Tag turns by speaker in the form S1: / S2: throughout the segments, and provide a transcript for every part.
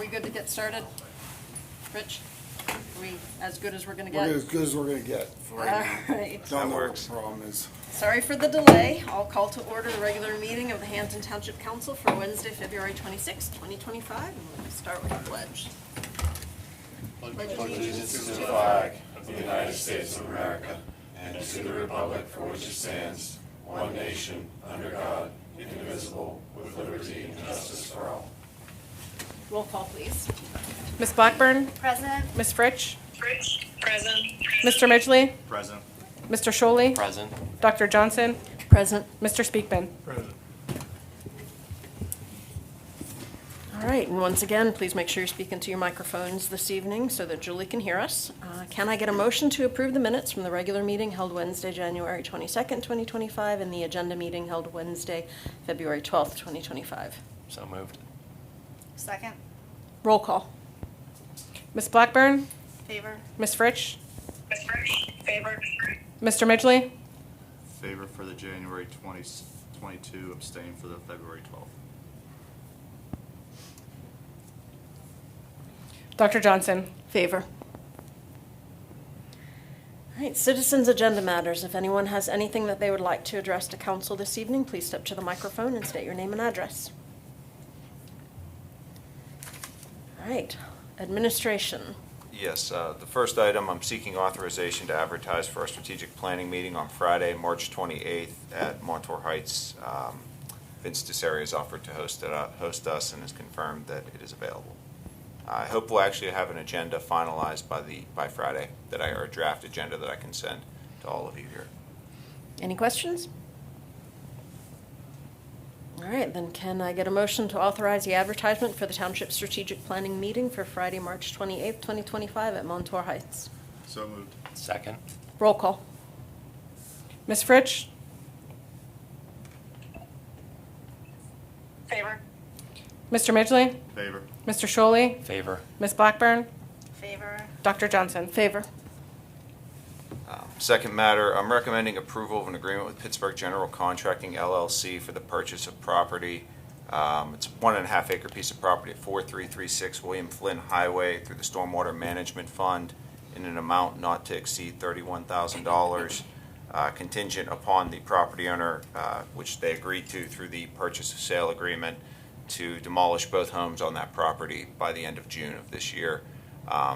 S1: we good to get started? Rich? Are we as good as we're gonna
S2: We're
S1: get?
S2: as good as we're gonna get for
S1: All
S2: right now.
S1: right.
S2: Don't know what the problem is.
S1: Sorry for the delay. I'll call to order the regular meeting of the Hampton Township Council for Wednesday, February 26, 2025. And we'll start with the pledge.
S3: Pledge allegiance to the flag of the United States of America and to the republic for which it stands, one nation, under God, indivisible, with liberty and justice for all.
S1: Roll call, please.
S4: Ms. Blackburn?
S5: Present.
S4: Ms. Fritsch?
S5: Present.
S4: Mr. Midgley?
S3: Present.
S4: Mr. Scholey?
S3: Present.
S4: Dr. Johnson?
S1: Present.
S4: Mr. Speakman?
S3: Present.
S1: All right, and once again, please make sure you're speaking to your microphones this evening so that Julie can hear us. Can I get a motion to approve the minutes from the regular meeting held Wednesday, January 22nd, 2025, and the agenda meeting held Wednesday, February 12th, 2025?
S3: So moved.
S5: Second.
S1: Roll call.
S4: Ms. Blackburn?
S5: Favor.
S4: Ms. Fritsch?
S5: Favor.
S4: Mr. Midgley?
S6: Favor for the January 2022, abstain for the February 12th.
S4: Dr. Johnson?
S1: Favor. All right, citizens' agenda matters. If anyone has anything that they would like to address to council this evening, please step to the microphone and state your name and address. All right, administration.
S7: Yes, the first item, I'm seeking authorization to advertise for our strategic planning meeting on Friday, March 28th at Montour Heights. Vince Desari has offered to host us and has confirmed that it is available. I hope we'll actually have an agenda finalized by Friday, or a draft agenda that I can send to all of you here.
S1: Any questions? All right, then can I get a motion to authorize the advertisement for the Township Strategic Planning Meeting for Friday, March 28th, 2025 at Montour Heights?
S6: So moved.
S3: Second.
S1: Roll call.
S4: Ms. Fritsch?
S5: Favor.
S4: Mr. Midgley?
S6: Favor.
S4: Mr. Scholey?
S3: Favor.
S4: Ms. Blackburn?
S5: Favor.
S4: Dr. Johnson?
S1: Favor.
S7: Second matter, I'm recommending approval of an agreement with Pittsburgh General Contracting LLC for the purchase of property. It's a 1.5 acre piece of property at 4336 William Flynn Highway through the Stormwater Management Fund in an amount not to exceed $31,000, contingent upon the property owner, which they agreed to through the purchase of sale agreement, to demolish both homes on that property by the end of June of this year.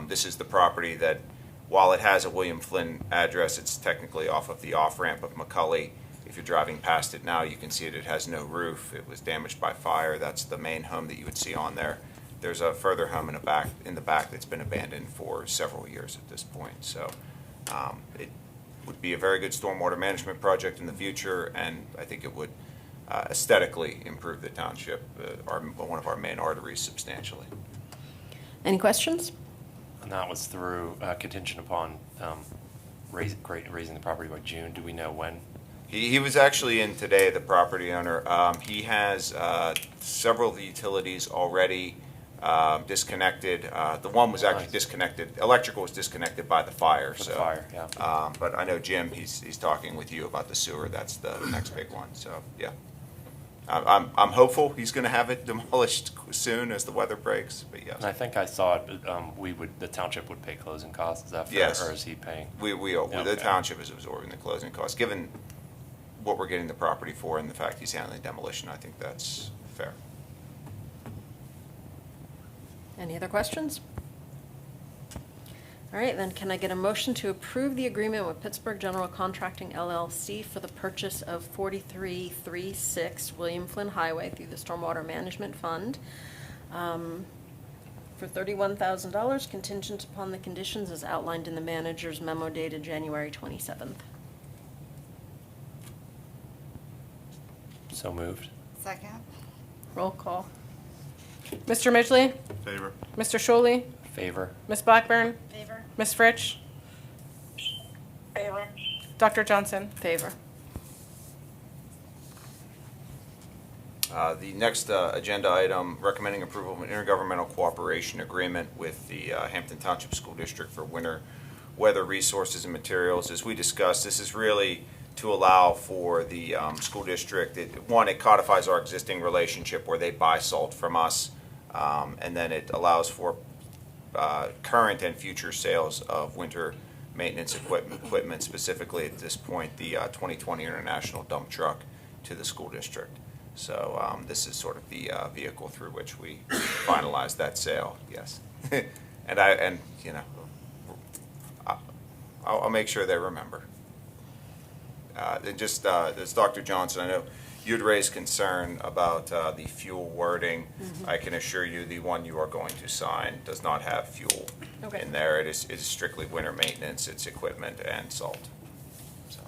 S7: This is the property that, while it has a William Flynn address, it's technically off of the off-ramp of McCully. If you're driving past it now, you can see it has no roof. It was damaged by fire. That's the main home that you would see on there. There's a further home in the back that's been abandoned for several years at this point. So it would be a very good stormwater management project in the future, and I think it would aesthetically improve the township, one of our main arteries, substantially.
S1: Any questions?
S3: And that was through contingent upon raising the property by June. Do we know when?
S7: He was actually in today, the property owner. He has several of the utilities already disconnected. The one was actually
S3: Nice.
S7: disconnected. Electrical was disconnected by the fire.
S3: For the
S7: So,
S3: fire, yeah.
S7: but I know Jim. He's talking with you about the sewer. That's the next big one. So yeah, I'm hopeful he's going to have it demolished soon as the weather breaks. But yes,
S3: And I think I saw it, the township would pay closing costs. Is that fair?
S7: Yes.
S3: Or is he paying?
S7: the
S3: Okay.
S7: township is absorbing the closing costs. Given what we're getting the property for and the fact he's handling demolition, I think that's fair.
S1: Any other questions? All right, then can I get a motion to approve the agreement with Pittsburgh General Contracting LLC for the purchase of 4336 William Flynn Highway through the Stormwater Management Fund for $31,000 contingent upon the conditions as outlined in the manager's memo dated January 27th?
S3: So moved.
S5: Second.
S1: Roll call.
S4: Mr. Midgley?
S6: Favor.
S4: Mr. Scholey?
S3: Favor.
S4: Ms. Blackburn?
S5: Favor.
S4: Ms. Fritsch?
S5: Favor.
S4: Dr. Johnson?
S1: Favor.
S7: The next agenda item, recommending approval of an intergovernmental cooperation agreement with the Hampton Township School District for winter weather resources and materials. As we discussed, this is really to allow for the school district. It codifies our existing relationship where they buy salt from us And then it allows for current and future sales of winter maintenance equipment, specifically at this point, the 2020 International Dump Truck to the school district. So this is sort of the vehicle through which we finalize that sale, yes. And you know, I'll make sure they remember. And just, as Dr. Johnson, I know you'd raised concern about the fuel wording. I can assure you the one you are going to sign does not have fuel
S1: Okay.
S7: in there. It is strictly winter maintenance, it's equipment and salt. So,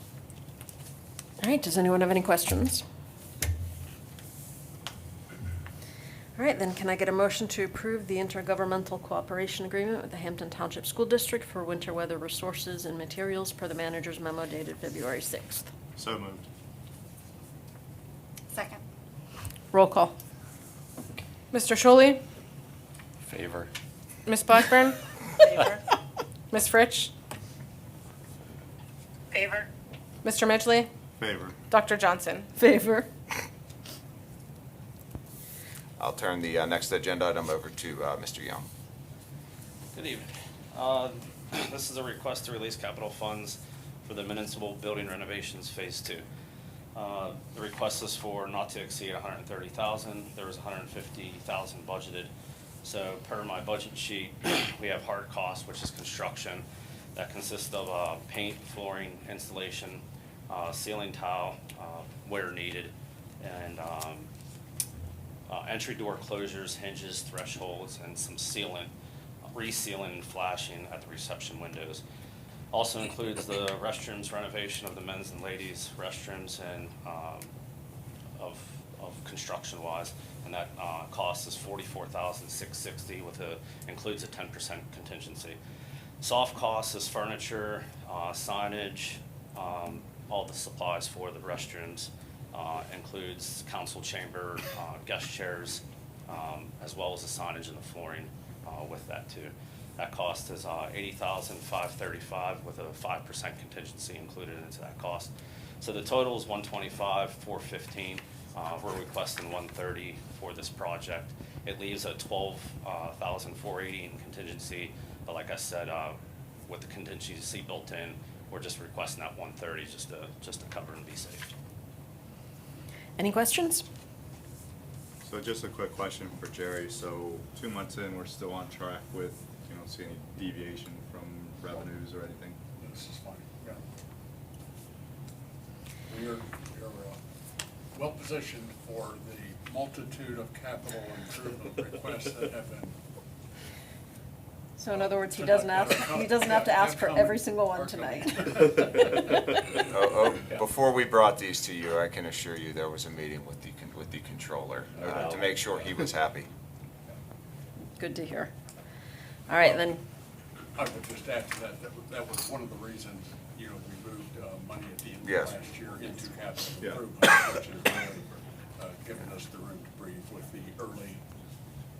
S1: All right, does anyone have any questions? All right, then can I get a motion to approve the intergovernmental cooperation agreement with the Hampton Township School District for winter weather resources and materials per the manager's memo dated February 6th?
S6: So moved.
S5: Second.
S1: Roll call.
S4: Mr. Shuley,
S3: Favor.
S4: Ms. Blackburn,
S5: Favor.
S4: Ms. Fritsch,
S5: Favor.
S4: Mr. Midgley,
S6: Favor.
S4: Dr. Johnson.
S1: Favor.
S7: I'll turn the next agenda item over to Mr. Young.
S8: Good evening. This is a request to release capital funds for the municipal building renovations Phase 2. The request is for not to exceed $130,000. There was $150,000 budgeted. So per my budget sheet, we have hard costs, which is construction. That consists of paint, flooring, installation, ceiling tile, where needed, and entry door closures, hinges, thresholds, and some sealant, resealing and flashing at the reception windows. Also includes the restrooms renovation of the men's and ladies' restrooms and of construction wise, and that cost is $44,660 with includes a 10% contingency. Soft costs is furniture, signage, all the supplies for the restrooms. Includes council chamber, guest chairs, as well as the signage and the flooring with that too. That cost is $80,535 with a 5% contingency included into that cost. So the total is $125,415. We're requesting $130 for this project. It leaves a $12,480 in contingency, but like I said, with the contingency built in, we're just requesting that $130 just to cover and be safe.
S1: Any questions?
S6: So just a quick question for Jerry. So 2 months in, we're still on track with, you don't see any deviation from revenues or anything?
S2: This is fine, yeah. We're well positioned for the multitude of capital improvement requests that have been.
S1: So in other words, he doesn't have to ask for every single one tonight.
S7: Before we brought these to you, I can assure you there was a meeting with the controller to make sure he was happy.
S1: Good to hear. All right, then,
S2: I would just add to that, that was one of the reasons, we moved money at the end
S7: Yes.
S2: of last year into capital
S6: Yeah.
S2: improvement, which has really given us the room to breathe with the early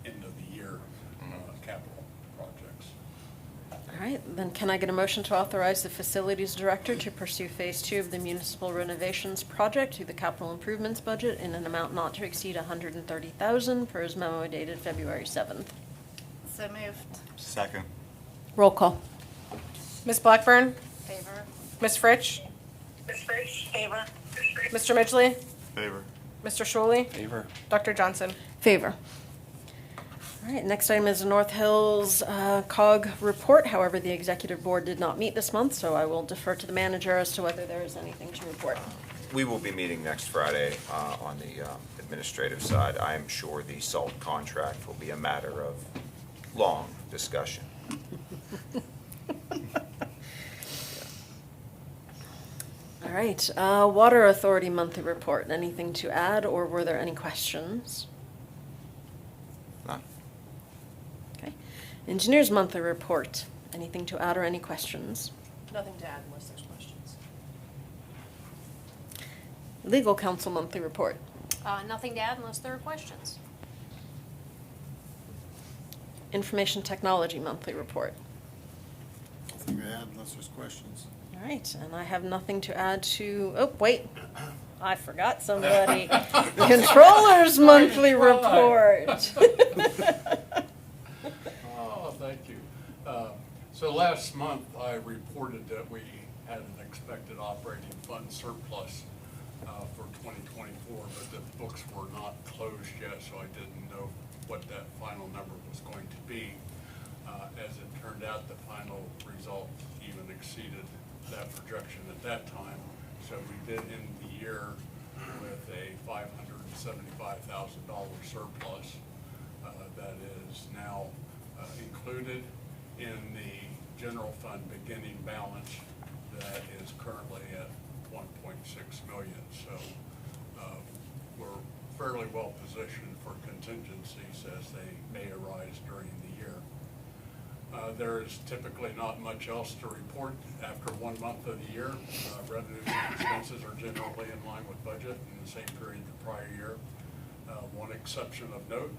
S2: end of the year capital projects.
S1: all right, then can I get a motion to authorize the facilities director to pursue Phase 2 of the municipal renovations project through the capital improvements budget in an amount not to exceed $130,000 per his memo dated February 7th?
S5: So moved.
S6: Second.
S1: Roll call.
S4: Ms. Blackburn,
S5: Favor.
S4: Ms. Fritsch,
S5: Favor.
S4: Mr. Midgley,
S6: Favor.
S4: Mr. Shuley,
S3: Favor.
S4: Dr. Johnson.
S1: Favor. All right, next item is the North Hills COG report. However, the executive board did not meet this month, so I will defer to the manager as to whether there is anything to report.
S7: We will be meeting next Friday on the administrative side. I am sure the salt contract will be a matter of long discussion.
S1: All right, Water Authority monthly report. Anything to add, or were there any questions?
S7: None.
S1: Okay. Engineers monthly report. Anything to add or any questions?
S4: Nothing to add unless there's questions.
S1: Legal counsel monthly report.
S9: Nothing to add unless there are questions.
S1: Information technology monthly report.
S2: Nothing to add unless there's questions.
S1: All right, and I have nothing to add to, oh, wait, I forgot somebody. Controller's monthly report.
S2: So last month, I reported that we had an expected operating fund surplus for 2024, but the books were not closed yet, so I didn't know what that final number was going to be. As it turned out, the final result even exceeded that projection at that time. So we did end the year with a $575,000 surplus that is now included in the general fund beginning balance that is currently at 1.6 million. So we're fairly well positioned for contingencies as they may arise during the year. There is typically not much else to report after 1 month of the year. Revenues and expenses are generally in line with budget in the same period the prior year. One exception of note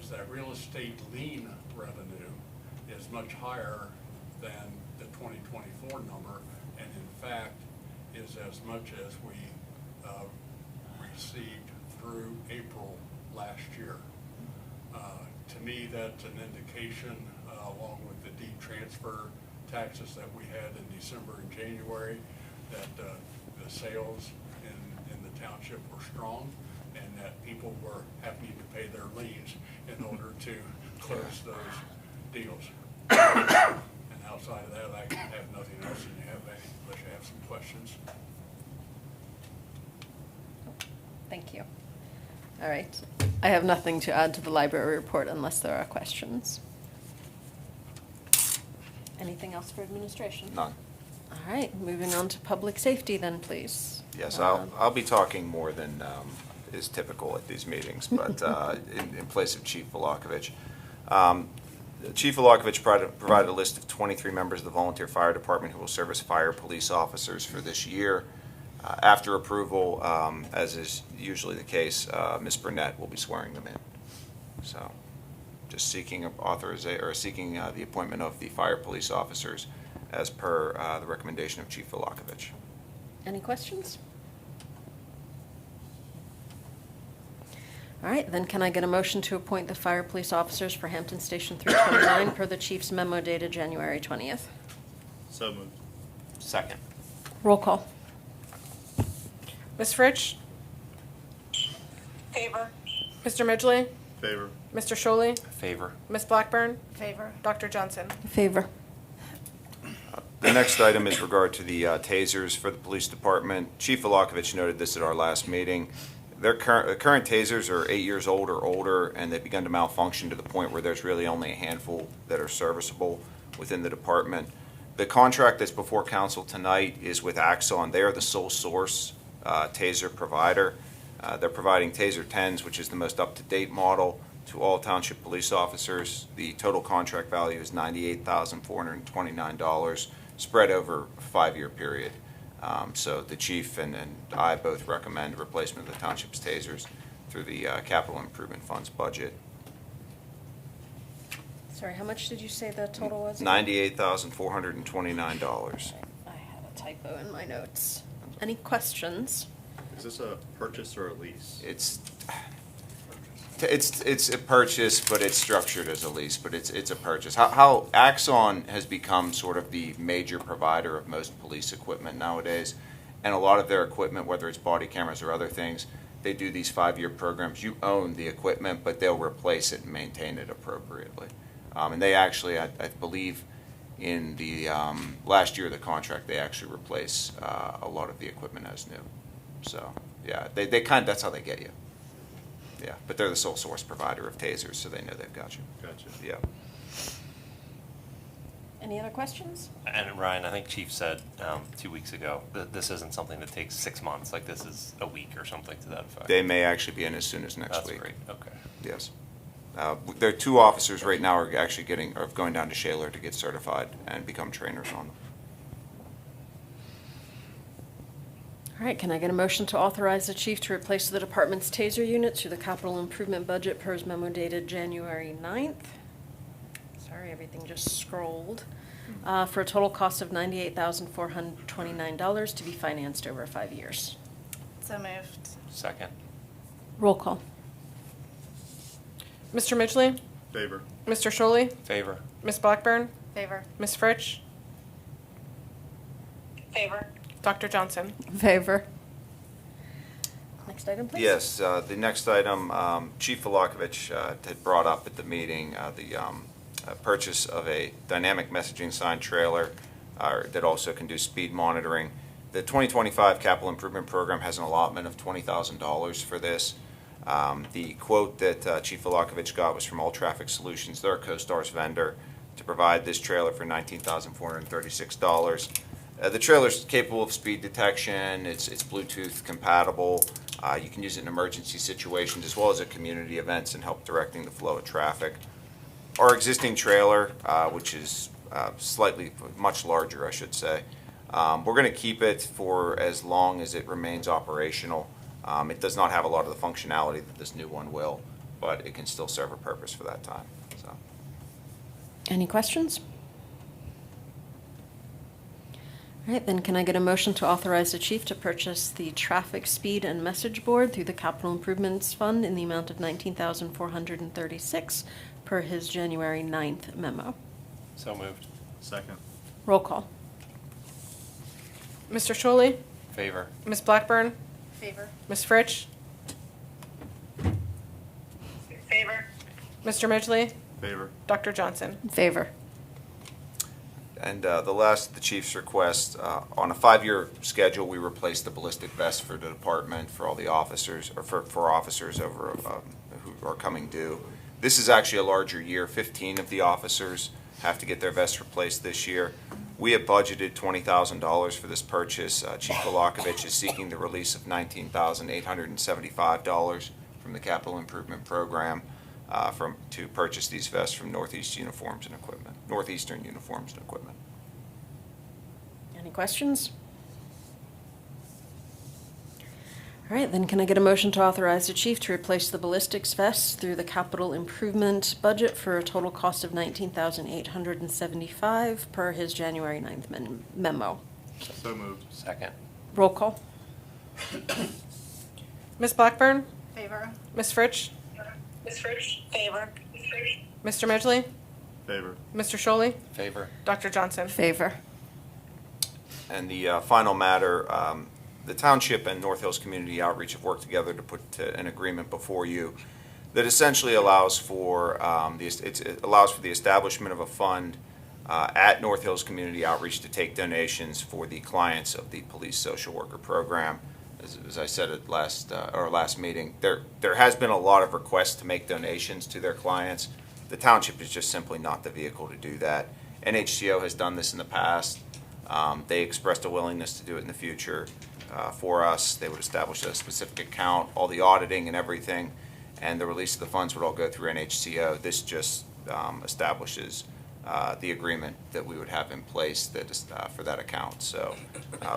S2: is that real estate lien revenue is much higher than the 2024 number, and in fact is as much as we received through April last year. To me, that's an indication, along with the deed transfer taxes that we had in December and January, that the sales in the township were strong and that people were happy to pay their liens in order to close those deals. And outside of that, I have nothing else, and you have any, unless you have some questions.
S1: Thank you. All right. I have nothing to add to the library report unless there are questions. Anything else for administration?
S7: None.
S1: All right, moving on to public safety then, please.
S7: Yes, I'll be talking more than is typical at these meetings, but in place of Chief Volakovich. Chief Volakovich provided a list of 23 members of the volunteer fire department who will serve as fire police officers for this year. After approval, as is usually the case, Ms. Burnett will be swearing them in. So, just seeking authorization or seeking the appointment of the fire police officers as per the recommendation of Chief Volakovich.
S1: Any questions? All right, then can I get a motion to appoint the fire police officers for Hampton Station 329 per the chief's memo dated January 20th?
S6: So moved.
S8: Second.
S1: Roll call.
S4: Ms. Fritsch?
S5: Favor.
S4: Mr. Midgley?
S6: Favor.
S4: Mr. Sholey?
S8: Favor.
S4: Ms. Blackburn?
S5: Favor.
S4: Dr. Johnson?
S1: Favor.
S7: The next item is regard to the tasers for the police department. Chief Volakovich noted this at our last meeting. The current tasers are 8 years old or older, and they've begun to malfunction to the point where there's really only a handful that are serviceable within the department. The contract that's before council tonight is with Axon. They are the sole source taser provider. They're providing Taser 10s, which is the most up-to-date model, to all township police officers. The total contract value is $98,429, spread over a 5-year period. So the chief and I both recommend replacement of the township's tasers through the capital improvement funds budget.
S1: Sorry, how much did you say the total was?
S7: $98,429.
S1: I had a typo in my notes. Any questions?
S6: Is this a purchase or a lease?
S7: It's a purchase, but it's structured as a lease, but it's a purchase. How Axon has become sort of the major provider of most police equipment nowadays, and a lot of their equipment, whether it's body cameras or other things, they do these 5-year programs. You own the equipment, but they'll replace it and maintain it appropriately. And they actually, I believe, in the last year of the contract, they actually replace a lot of the equipment as new. So, yeah, they that's how they get you. Yeah, but they're the sole source provider of tasers, so they know they've got you.
S6: Gotcha.
S7: Yeah.
S1: Any other questions?
S10: And Ryan, I think Chief said 2 weeks ago that this isn't something that takes 6 months, like this is a week or something to that effect.
S7: They may actually be in as soon as next
S10: That's
S7: week.
S10: great, okay.
S7: Yes. Their 2 officers right now are actually going down to Shaler to get certified and become trainers on them.
S1: All right, can I get a motion to authorize the chief to replace the department's taser units through the capital improvement budget per his memo dated January 9th? Sorry, everything just scrolled. For a total cost of $98,429 to be financed over 5 years.
S5: So moved.
S10: Second.
S1: Roll call.
S4: Mr. Midgley?
S6: Favor.
S4: Mr. Sholey?
S10: Favor.
S4: Ms. Blackburn?
S5: Favor.
S4: Ms. Fritsch,
S5: Favor.
S4: Dr. Johnson.
S1: Favor. Next item, please.
S7: Yes, the next item, Chief Valakovich had brought up at the meeting, the purchase of a dynamic messaging sign trailer that also can do speed monitoring. The 2025 capital improvement program has an allotment of $20,000 for this. The quote that Chief Valakovich got was from All Traffic Solutions. They're a CoStar's vendor to provide this trailer for $19,436. The trailer's capable of speed detection. It's Bluetooth compatible. You can use it in emergency situations as well as at community events and help directing the flow of traffic. Our existing trailer, which is much larger, I should say, we're going to keep it for as long as it remains operational. It does not have a lot of the functionality that this new one will, but it can still serve a purpose for that time. So,
S1: Any questions? All right, then can I get a motion to authorize the chief to purchase the traffic speed and message board through the Capital Improvements Fund in the amount of $19,436 per his January 9th memo?
S10: So moved.
S6: Second.
S1: Roll call.
S4: Mr. Shuley,
S10: Favor.
S4: Ms. Blackburn,
S5: Favor.
S4: Ms. Fritsch,
S5: Favor.
S4: Mr. Midgley,
S6: Favor.
S4: Dr. Johnson.
S1: Favor.
S7: and the last of the chief's request, on a 5-year schedule, we replaced the ballistic vest for the department for all the officers, or for officers over who are coming due. This is actually a larger year. 15 of the officers have to get their vests replaced this year. We have budgeted $20,000 for this purchase. Chief Valakovich is seeking the release of $19,875 from the capital improvement program to purchase these vests from Northeastern Uniforms and Equipment.
S1: Any questions? All right, then can I get a motion to authorize the chief to replace the ballistics vests through the capital improvement budget for a total cost of $19,875 per his January 9th memo?
S6: So moved.
S10: Second.
S1: Roll call.
S4: Ms. Blackburn,
S5: Favor.
S4: Ms. Fritsch,
S5: Ms. Fritsch. Favor.
S4: Mr. Midgley,
S6: Favor.
S4: Mr. Shuley,
S10: Favor.
S4: Dr. Johnson.
S1: Favor.
S7: And the final matter, the township and North Hills Community Outreach have worked together to put an agreement before you that essentially allows for it allows for the establishment of a fund at North Hills Community Outreach to take donations for the clients of the police social worker program. As I said at our last meeting, there has been a lot of requests to make donations to their clients. The township is just simply not the vehicle to do that. NHCO has done this in the past. They expressed a willingness to do it in the future for us. They would establish a specific account, all the auditing and everything, and the release of the funds would all go through NHCO. This just establishes the agreement that we would have in place that is, for that account. So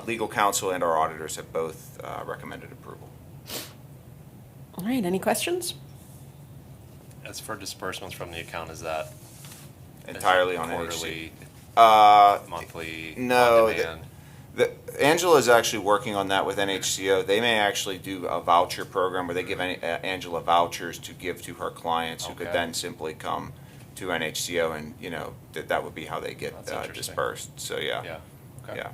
S7: legal counsel and our auditors have both recommended approval.
S1: All right, any questions?
S10: As for disbursements from the account, is that
S7: Entirely on
S10: quarterly,
S7: NHCO.
S10: monthly,
S7: No,
S10: on demand?
S7: Angela is actually working on that with NHCO. They may actually do a voucher program where they give Angela vouchers to give to her clients who could
S10: Okay.
S7: then simply come to NHCO and, that would be how they get
S10: That's interesting.
S7: dispersed. So, yeah.
S10: Yeah. Okay.
S7: Yeah.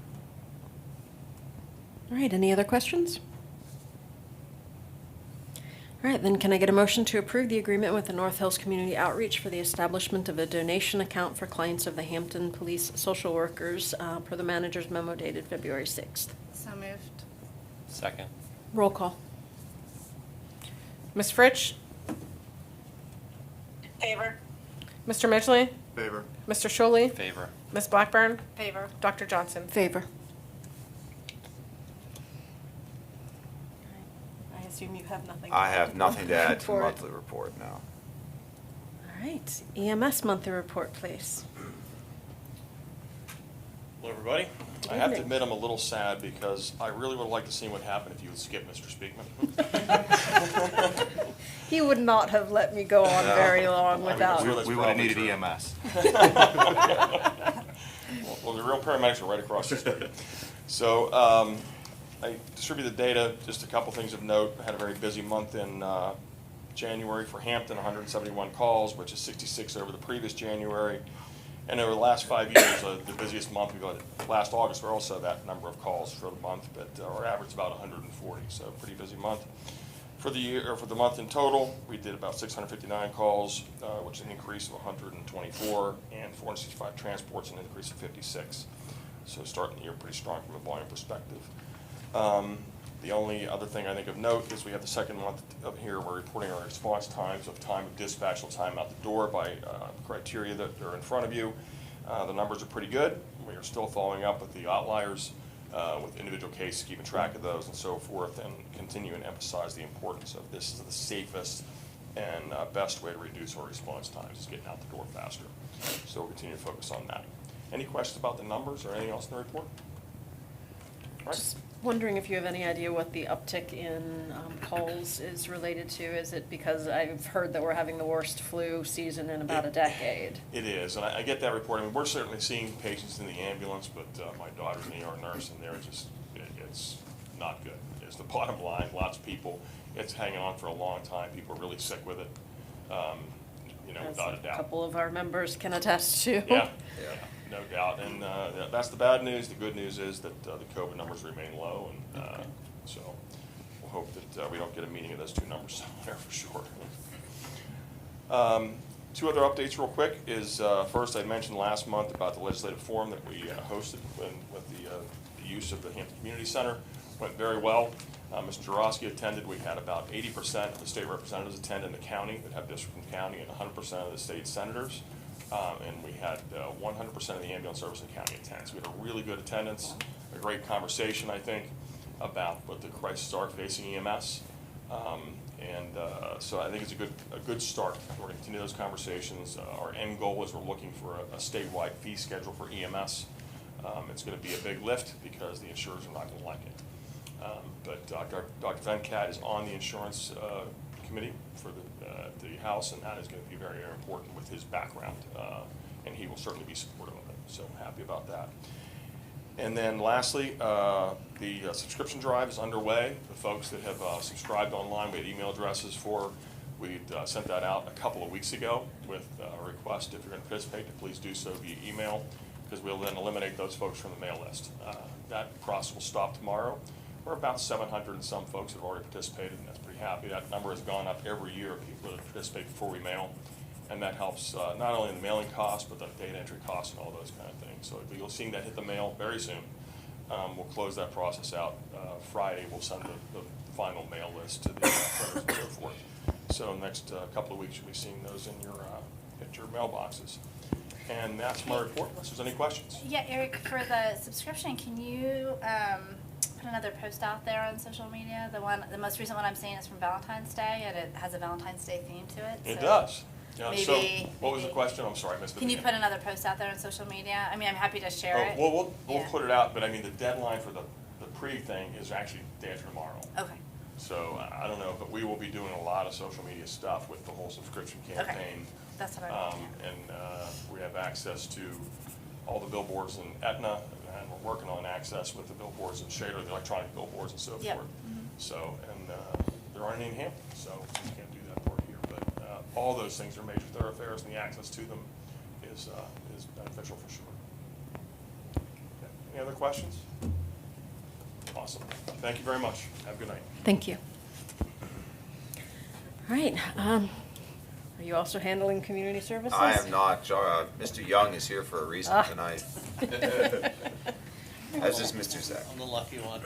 S1: All right, any other questions? All right, then can I get a motion to approve the agreement with the North Hills Community Outreach for the establishment of a donation account for clients of the Hampton Police Social Workers per the manager's memo dated February 6th?
S5: So moved.
S10: Second.
S1: Roll call.
S4: Ms. Fritsch,
S5: Favor.
S4: Mr. Midgley,
S6: Favor.
S4: Mr. Shuley,
S10: Favor.
S4: Ms. Blackburn,
S5: Favor.
S4: Dr. Johnson.
S1: Favor. I assume you have nothing.
S7: I have nothing to add to the
S1: Report.
S7: monthly report now.
S1: All right, EMS monthly report, please.
S11: Hello, everybody. I have to
S1: Evening.
S11: admit, I'm a little sad because I really would like to see what happened if you would skip Mr. Speakman.
S1: He would not have let me go on very long without.
S11: Well, that's
S3: We would have
S11: probably
S3: needed
S11: true.
S3: EMS.
S11: Well, the real paramedics are right across the street. So I distributed data, just a couple things of note. I had a very busy month in January for Hampton, 171 calls, which is 66 over the previous January. And over the last 5 years, the busiest month we got last August, we also that number of calls for the month, but our average is about 140, so pretty busy month. For the year, or for the month in total, we did about 659 calls, which is an increase of 124, and 465 transports, an increase of 56. So starting the year pretty strong from a volume perspective. The only other thing I think of note is we have the second month up here, we're reporting our response times of time of dispatch till time out the door by criteria that are in front of you. The numbers are pretty good. We are still following up with the outliers, with individual cases, keeping track of those and so forth, and continue and emphasize the importance of this is the safest and best way to reduce our response times is getting out the door faster. So we'll continue to focus on that. Any questions about the numbers or anything else in the report? All right.
S1: Just wondering if you have any idea what the uptick in calls is related to? Is it because I've heard that we're having the worst flu season in about a decade?
S11: It is, and I get that report. I mean, we're certainly seeing patients in the ambulance, but my daughter's an ER nurse, and they're just, it's not good. It's the bottom line. Lots of people, it's hanging on for a long time. People are really sick with it,
S1: As
S11: without a doubt.
S1: A couple of our members can attest to.
S11: Yeah, no doubt. And that's the bad news. The good news is that the COVID numbers remain low, and so we'll hope that we don't get a meeting of those two numbers somewhere for sure. Two other updates real quick is first, I mentioned last month about the legislative forum that we hosted with the use of the Hampton Community Center. Went very well. Mr. Jarosky attended. We had about 80% of the state representatives attend in the county that have district from county, and 100% of the state senators. And we had 100% of the ambulance service in county attend. So we had a really good attendance, a great conversation, I think, about what the crises are facing EMS. So I think it's a good start. We're going to continue those conversations. Our end goal is we're looking for a statewide fee schedule for EMS. It's going to be a big lift because the insurers are not going to like it. But Dr. Venkat is on the insurance committee for the House, and that is going to be very, very important with his background, and he will certainly be supportive of it. So happy about that. And then lastly, the subscription drive is underway. The folks that have subscribed online, we had email addresses for. We sent that out a couple of weeks ago with a request if you're going to participate to please do so via email, because we'll then eliminate those folks from the mail list. That process will stop tomorrow. We're about 700 and some folks that have already participated, and that's pretty happy. That number has gone up every year of people that participate before we mail, and that helps not only in the mailing costs, but the data entry costs and all those kind of things. So you'll see that hit the mail very soon. We'll close that process out. Friday, we'll send the final mail list to the printers and so forth. So next couple of weeks, you'll be seeing those in your mailboxes. And that's my report, unless there's any questions.
S12: Yeah, Eric, for the subscription, can you put another post out there on social media? The most recent one I'm seeing is from Valentine's Day, and it has a Valentine's Day theme to it.
S11: It
S12: so
S11: does. Yeah,
S12: maybe,
S11: so what was the question? I'm sorry, I missed it.
S12: Can you put another post out there on social media? I mean, I'm happy to share it.
S11: We'll
S12: Yeah.
S11: put it out, but I mean, the deadline for the pre-thing is actually day after tomorrow.
S12: Okay.
S11: So I don't know, but we will be doing a lot of social media stuff with the whole subscription campaign.
S12: That's what I meant.
S11: And we have access to all the billboards in Etna, and we're working on access with the billboards in Shaler, the electronic billboards and so
S12: Yep.
S11: forth. So, and there aren't any in Hampton, so we can't do that part here. But all those things are major thoroughfares, and the access to them is beneficial for sure. Okay. Any other questions? Awesome. Thank you very much. Have a good night.
S1: Thank you. All right. Are you also handling community services?
S7: I am not. Mr. Young is here for a reason tonight. As is Mr. Zach.
S8: I'm the lucky one.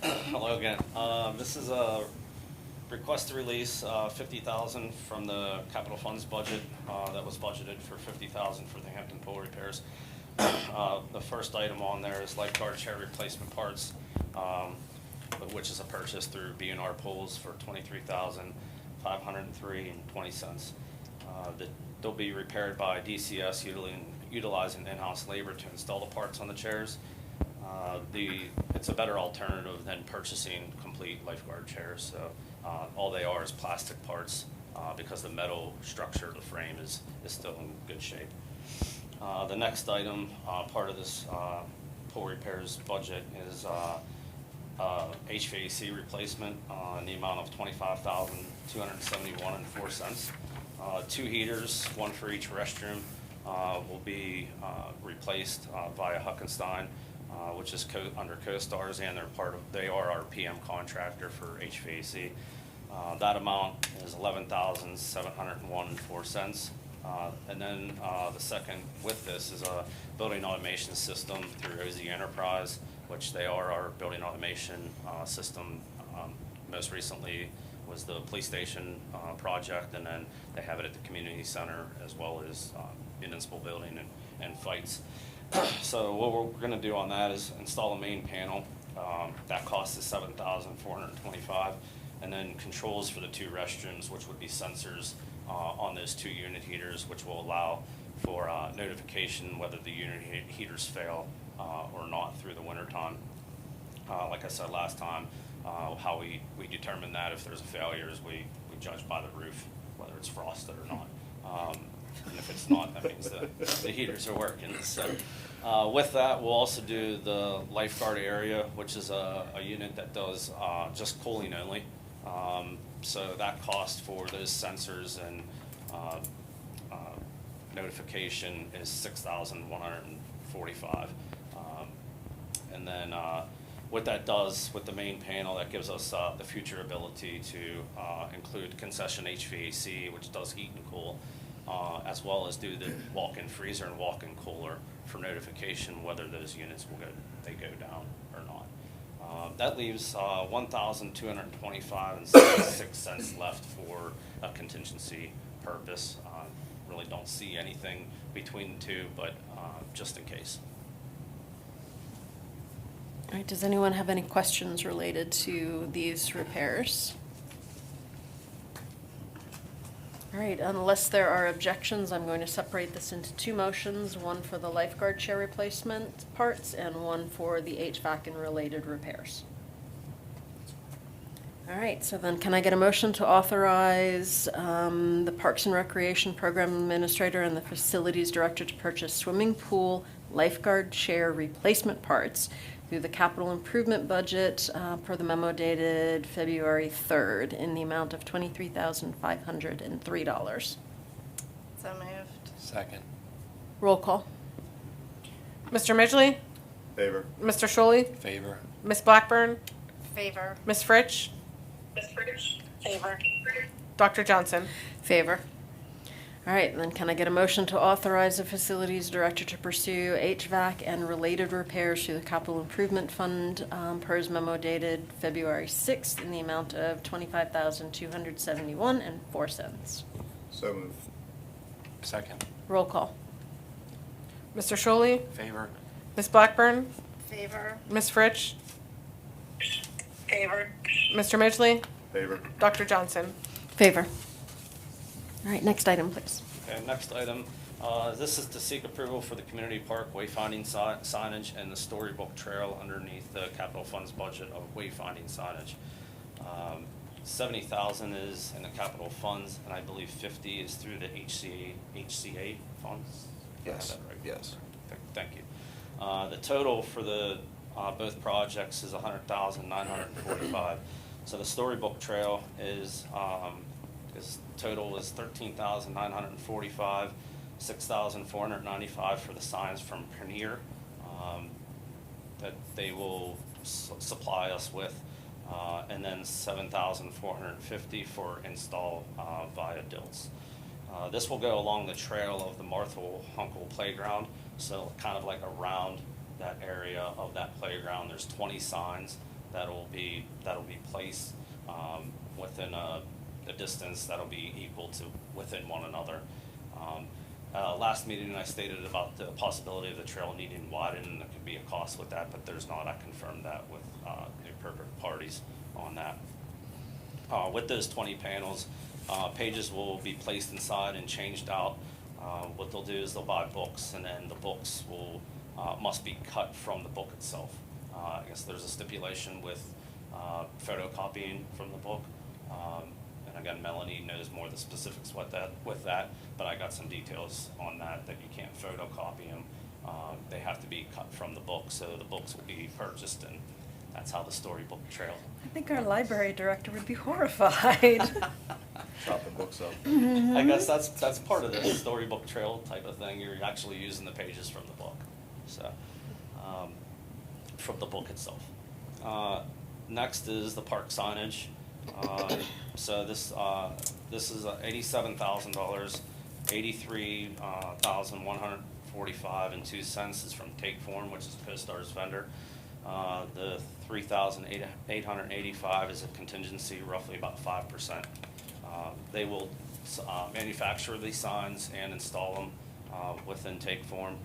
S8: Hello again. This is a request to release $50,000 from the capital funds budget that was budgeted for $50,000 for the Hampton pool repairs. The first item on there is lifeguard chair replacement parts, which is a purchase through B&R Pools for $23,503.20. They'll be repaired by DCS utilizing in-house labor to install the parts on the chairs. It's a better alternative than purchasing complete lifeguard chairs. So all they are is plastic parts because the metal structure of the frame is still in good shape. The next item, part of this pool repairs budget, is HVAC replacement in the amount of $25,271.04. 2 heaters, 1 for each restroom, will be replaced via Huckenstein, which is under CoStars, and they are our PM contractor for HVAC. That amount is $11,701.04. And then the second with this is a building automation system through OZ Enterprise, which they are our building automation system. Most recently was the police station project, and then they have it at the community center as well as municipal building and fights. So what we're going to do on that is install a main panel. That cost is $7,425, and then controls for the 2 restrooms, which would be sensors on those 2 unit heaters, which will allow for notification whether the unit heaters fail or not through the winter time. Like I said last time, how we determine that if there's a failure is we judge by the roof whether it's frosted or not. And if it's not, that means the heaters are working. So with that, we'll also do the lifeguard area, which is a unit that does just cooling only. So that cost for those sensors and notification is $6,145. And then what that does with the main panel, that gives us the future ability to include concession HVAC, which does heat and cool, as well as do the walk-in freezer and walk-in cooler for notification whether those units will go down or not. That leaves $1,225.66 left for a contingency purpose. Really don't see anything between the two, but just in case.
S1: All right, does anyone have any questions related to these repairs? All right, unless there are objections, I'm going to separate this into 2 motions, one for the lifeguard chair replacement parts and one for the HVAC and related repairs. All right, so then can I get a motion to authorize the Parks and Recreation Program Administrator and the Facilities Director to purchase swimming pool lifeguard chair replacement parts through the capital improvement budget per the memo dated February 3rd in the amount of $23,503.
S5: So moved.
S10: Second.
S1: Roll call.
S4: Mr. Midgley?
S6: Favor.
S4: Mr. Sholey?
S10: Favor.
S4: Ms. Blackburn?
S5: Favor.
S4: Ms. Fritsch?
S5: Favor.
S4: Dr. Johnson?
S1: Favor. All right, then can I get a motion to authorize the Facilities Director to pursue HVAC and related repairs through the Capital Improvement Fund per his memo dated February 6th in the amount of $25,271.04.
S6: So moved.
S10: Second.
S1: Roll call.
S4: Mr. Sholey?
S10: Favor.
S4: Ms. Blackburn?
S5: Favor.
S4: Ms. Fritsch?
S5: Favor.
S4: Mr. Midgley?
S6: Favor.
S4: Dr. Johnson?
S1: Favor. All right, next item, please.
S8: Okay, next item, this is to seek approval for the community park wayfinding signage and the storybook trail underneath the capital funds budget of wayfinding signage. 70,000 is in the capital funds, and I believe 50 is through the HCA funds. Did I have
S7: Yes,
S8: that right?
S7: yes.
S8: Thank you. The total for the both projects is $100,945. So the storybook trail is total is $13,945, $6,495 for the signs from Premier that they will supply us with, and then $7,450 for install via DILTs. This will go along the trail of the Martha Hunkel Playground, so kind of like around that area of that playground. There's 20 signs that'll be placed within a distance that'll be equal to within one another. Last meeting I stated about the possibility of the trail needing widened, and there could be a cost with that, but there's not. I confirmed that with the appropriate parties on that. With those 20 panels, pages will be placed inside and changed out. What they'll do is they'll buy books, and then the books will must be cut from the book itself. I guess there's a stipulation with photocopying from the book. And again, Melanie knows more of the specifics with that, but I got some details on that you can't photocopy them. They have to be cut from the book, so the books will be purchased, and that's how the storybook trail.
S1: I think our library director would be horrified.
S6: chop the books up.
S8: I guess that's part of the storybook trail type of thing. You're actually using the pages from the book, so from the book itself. Next is the park signage. So this is $87,000, $83,145.02 is from Takeform, which is CoStar's vendor. The $3,885 is a contingency, roughly about 5%. They will manufacture these signs and install them within Takeform.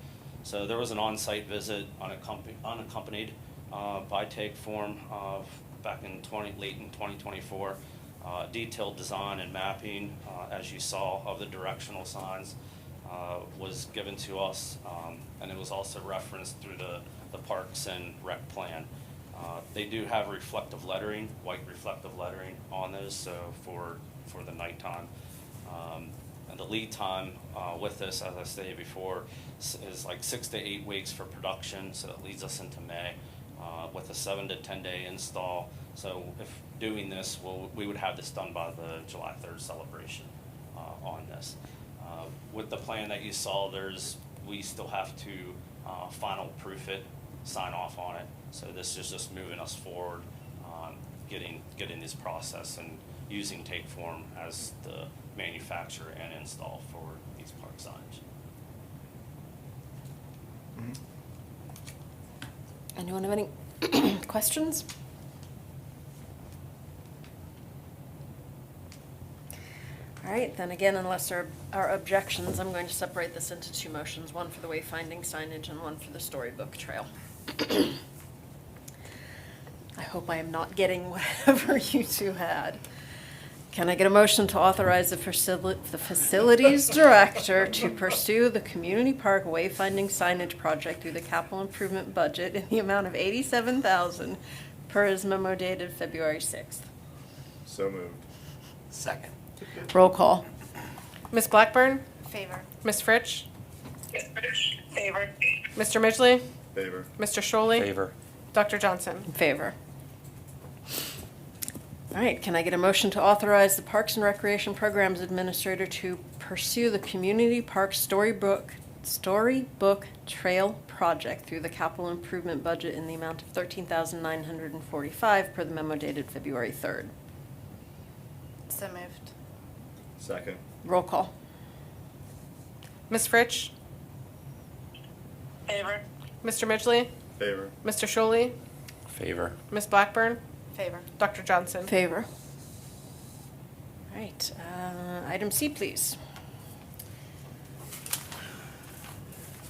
S8: So there was an on-site visit unaccompanied by Takeform back in late in 2024. Detailed design and mapping, as you saw, of the directional signs was given to us, and it was also referenced through the Parks and Rec plan. They do have reflective lettering, white reflective lettering on those, so for the nighttime. And the lead time with this, as I stated before, is like 6 to 8 weeks for production, so that leads us into May with a 7 to 10 day install. So if doing this, we would have this done by the July 3rd celebration on this. With the plan that you saw, we still have to final proof it, sign off on it. So this is just moving us forward on getting this process and using Takeform as the manufacturer and install for these park signage.
S1: Anyone have any questions? All right, then again, unless there are objections, I'm going to separate this into two motions, one for the wayfinding signage and one for the storybook trail. I hope I am not getting whatever you two had. Can I get a motion to authorize the facilities director to pursue the community park wayfinding signage project through the capital improvement budget in the amount of $87,000 per his memo dated February 6th?
S6: So moved.
S3: Second.
S1: Roll call.
S4: Ms. Blackburn,
S5: Favor.
S4: Ms. Fritsch,
S5: Favor.
S4: Mr. Midgley,
S6: Favor.
S4: Mr. Sholey,
S10: Favor.
S4: Dr. Johnson.
S1: In favor. All right, can I get a motion to authorize the Parks and Recreation Programs Administrator to pursue the Community Park Storybook Trail Project through the capital improvement budget in the amount of $13,945 per the memo dated February 3rd?
S5: So moved.
S6: Second.
S1: Roll call.
S4: Ms. Fritsch,
S5: Favor.
S4: Mr. Midgley,
S6: Favor.
S4: Mr. Sholey,
S10: Favor.
S4: Ms. Blackburn,
S5: Favor.
S4: Dr. Johnson.
S1: Favor. All right, item C, please.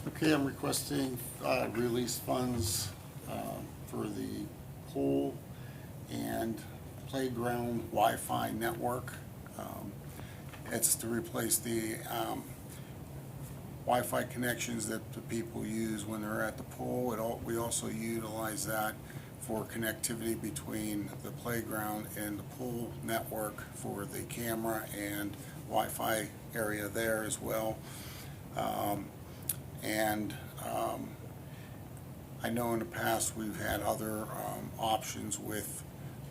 S13: Okay, I'm requesting release funds for the pool and playground Wi-Fi network. It's to replace the Wi-Fi connections that the people use when they're at the pool. We also utilize that for connectivity between the playground and the pool network for the camera and Wi-Fi area there as well. I know in the past we've had other options with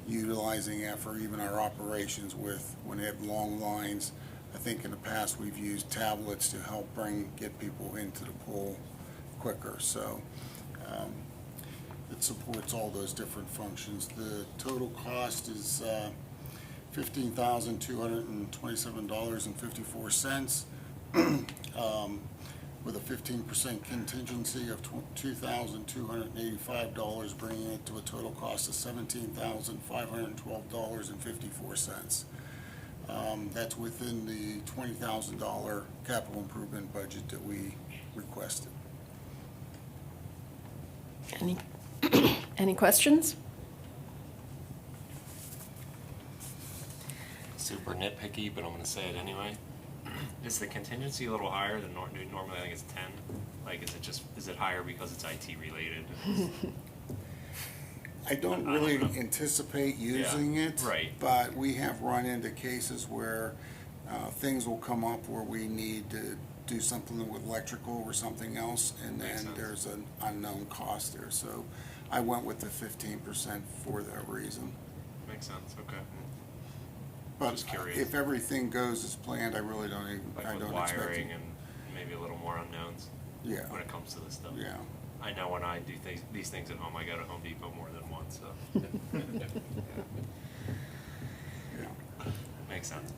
S13: utilizing it for even our operations with when they have long lines. I think in the past we've used tablets to help get people into the pool quicker. So it supports all those different functions. The total cost is $15,227.54. With a 15% contingency of $2,285, bringing it to a total cost of $17,512.54. That's within the $20,000 capital improvement budget that we requested.
S1: Any questions?
S10: Super nitpicky, but I'm going to say it anyway. Is the contingency a little higher than normally? I think it's 10. Like, is it higher because it's IT related?
S13: I don't really anticipate using it,
S10: right.
S13: But we have run into cases where things will come up where we need to do something with electrical or something else, and then there's an unknown cost there. So I went with the 15% for that reason.
S10: Makes sense. Okay.
S13: But
S10: Just curious.
S13: if everything goes as planned, I really don't even, I
S10: Like with
S13: don't expect it.
S10: wiring and maybe a little more unknowns.
S13: Yeah.
S10: When it comes to this stuff.
S13: Yeah.
S10: I know when I do these things at home, I go to Home Depot more than once, so.
S13: Yeah.
S10: Makes sense.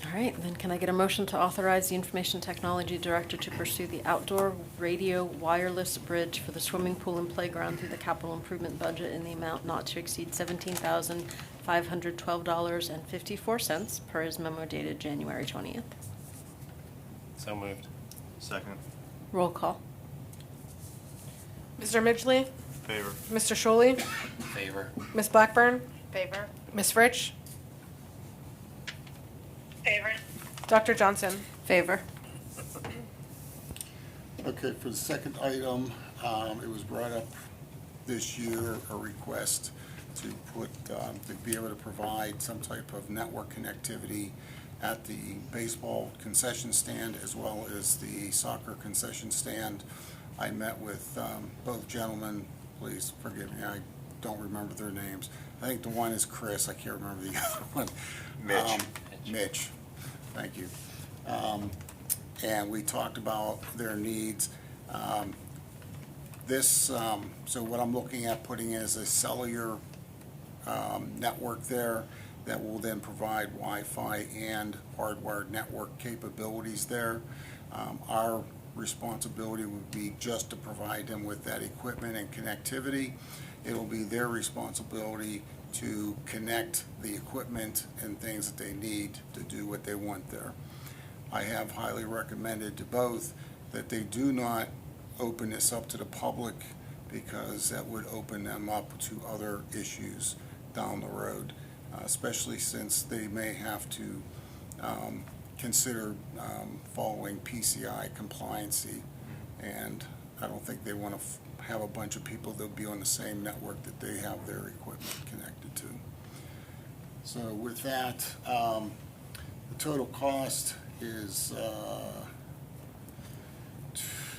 S1: All right, then can I get a motion to authorize the Information Technology Director to pursue the outdoor radio wireless bridge for the swimming pool and playground through the capital improvement budget in the amount not to exceed $17,512.54 per his memo dated January 20th?
S10: So moved.
S6: Second.
S1: Roll call.
S4: Mr. Midgley?
S6: Favor.
S4: Mr. Sholey?
S10: Favor.
S4: Ms. Blackburn?
S5: Favor.
S4: Ms. Fritsch?
S5: Favor.
S4: Dr. Johnson?
S1: Favor.
S13: Okay, for the second item, it was brought up this year, a request to to be able to provide some type of network connectivity at the baseball concession stand as well as the soccer concession stand. I met with both gentlemen, please forgive me, I don't remember their names. I think the one is Chris, I can't remember the other one.
S7: Mitch.
S13: Mitch, thank you. And we talked about their needs. So what I'm looking at putting is a cellular network there that will then provide Wi-Fi and hardwired network capabilities there. Our responsibility would be just to provide them with that equipment and connectivity. It'll be their responsibility to connect the equipment and things that they need to do what they want there. I have highly recommended to both that they do not open this up to the public because that would open them up to other issues down the road, especially since they may have to consider following PCI compliancy. And I don't think they want to have a bunch of people that'll be on the same network that they have their equipment connected to. So with that, the total cost is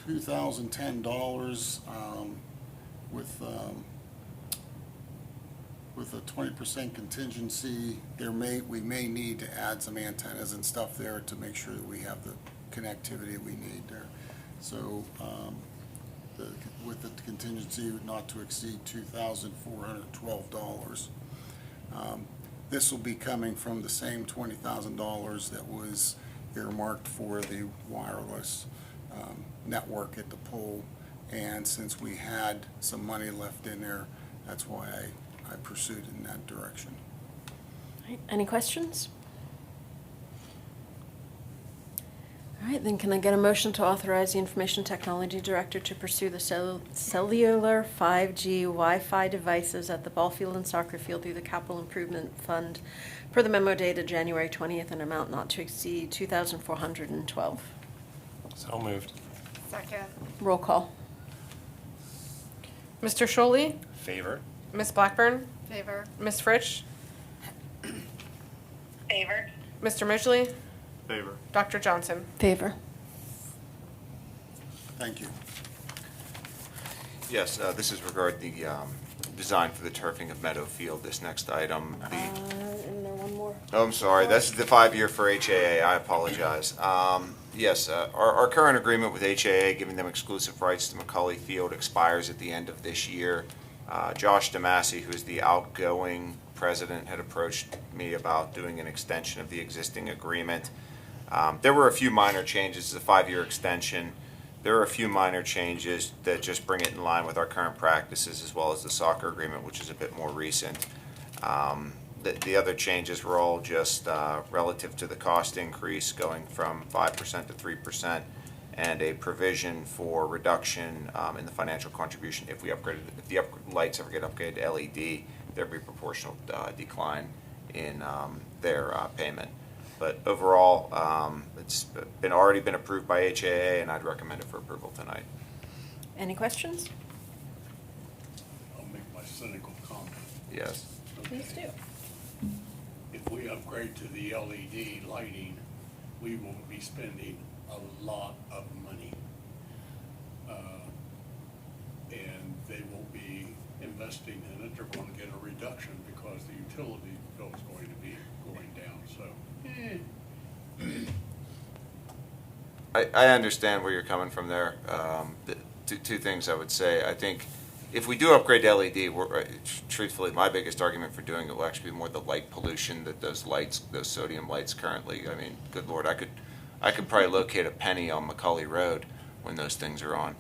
S13: $2,010 with a 20% contingency. We may need to add some antennas and stuff there to make sure that we have the connectivity we need there. So with the contingency not to exceed $2,412. This will be coming from the same $20,000 that was earmarked for the wireless network at the pool. And since we had some money left in there, that's why I pursued in that direction.
S1: All right, any questions? All right, then can I get a motion to authorize the Information Technology Director to pursue the cellular 5G Wi-Fi devices at the ball field and soccer field through the Capital Improvement Fund per the memo dated January 20th, an amount not to exceed $2,412?
S10: So moved.
S5: Second.
S1: Roll call.
S4: Mr. Sholey?
S10: Favor.
S4: Ms. Blackburn?
S5: Favor.
S4: Ms. Fritsch?
S5: Favor.
S4: Mr. Midgley?
S6: Favor.
S4: Dr. Johnson?
S1: Favor.
S13: Thank you.
S7: Yes, this is regarding the design for the turfing of Meadow Field. This next item,
S1: Isn't there one more?
S7: Oh, I'm sorry, that's the 5-year for HAA, I apologize. Yes, our current agreement with HAA, giving them exclusive rights to McCully Field, expires at the end of this year. Josh DeMasi, who is the outgoing president, had approached me about doing an extension of the existing agreement. There were a few minor changes, it's a 5-year extension. There are a few minor changes that just bring it in line with our current practices, as well as the soccer agreement, which is a bit more recent. The other changes were all just relative to the cost increase, going from 5% to 3%, and a provision for reduction in the financial contribution if the lights ever get upgraded to LED. There'd be a proportional decline in their payment. But overall, it's already been approved by HAA, and I'd recommend it for approval tonight.
S1: Any questions?
S2: I'll make my cynical comment.
S7: Yes.
S1: Please do.
S2: If we upgrade to the LED lighting, we will be spending a lot of money. And they will be investing in it. They're going to get a reduction because the utility landfill is going to be going down, so.
S7: I understand where you're coming from there. Two things I would say. I think if we do upgrade to LED, truthfully, my biggest argument for doing it will actually be more the light pollution that those lights, those sodium lights currently, I mean, good Lord, I could probably locate a penny on Macaulay Road when those things are on.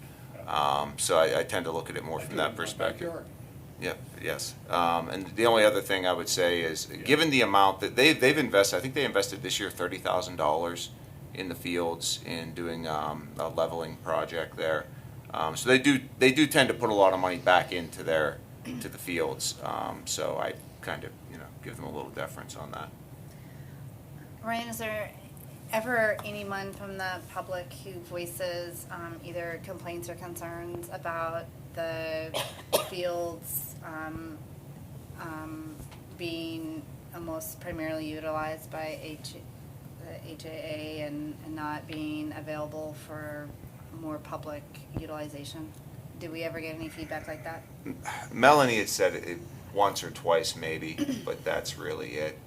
S7: So I tend to look at it more from that perspective. Yep, yes. And the only other thing I would say is, given the amount that they've invested, I think they invested this year $30,000 in the fields in doing a leveling project there. So they do tend to put a lot of money back into the fields. So I kind of give them a little deference on that.
S12: Ryan, is there ever anyone from the public who voices either complaints or concerns about the fields being almost primarily utilized by the HAA and not being available for more public utilization? Did we ever get any feedback like that?
S7: Melanie had said it once or twice maybe, but that's really it.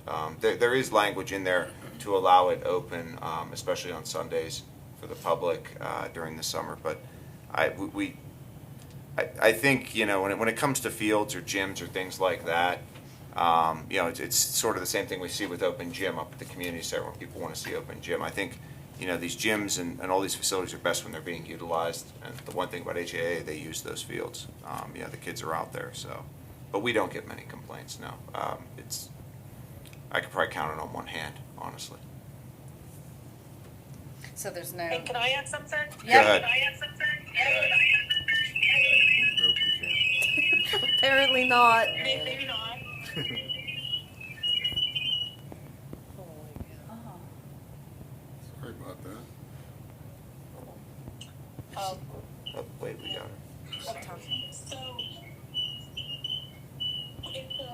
S7: There is language in there to allow it open, especially on Sundays for the public during the summer. But I think when it comes to fields or gyms or things like that, it's sort of the same thing we see with open gym up at the community center when people want to see open gym. I think these gyms and all these facilities are best when they're being utilized. And the one thing about HAA, they use those fields. The kids are out there, so. But we don't get many complaints, no. I could probably count it on one hand, honestly.
S12: So there's no.
S5: Hey, can I add something?
S7: Yeah. Go ahead.
S5: Can I add something?
S1: Apparently not.
S5: Maybe not.
S13: Sorry about that.
S7: Oh, wait, we got it.
S5: So, if the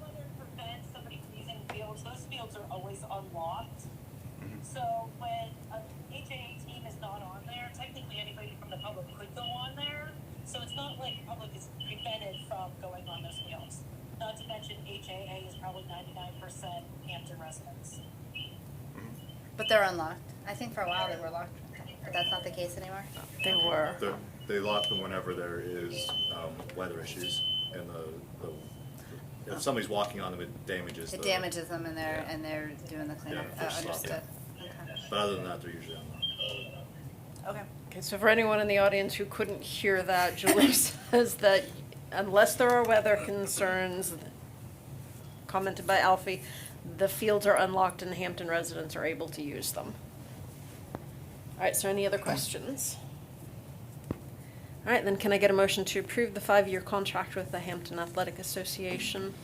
S5: weather prevents somebody from using fields, those fields are always unlocked. So when a HAA team is not on there, technically anybody from the public could go on there. So it's not like the public is prevented from going on those fields. Not to mention HAA is probably 99% Hampton residents.
S12: But they're unlocked. I think for a while they were locked, but that's not the case anymore.
S1: They were.
S6: They lock them whenever there is weather issues, and if somebody's walking on them, it damages.
S12: It damages them and they're doing the cleanup.
S6: Yeah, for
S12: Understood.
S6: sure.
S12: Okay.
S6: But other than that, they're usually unlocked.
S12: Okay.
S1: Okay, so for anyone in the audience who couldn't hear that, Julie says that unless there are weather concerns, commented by Alfie, the fields are unlocked and the Hampton residents are able to use them. All right, so any other questions? All right, then can I get a motion to approve the 5-year contract with the Hampton Athletic Association?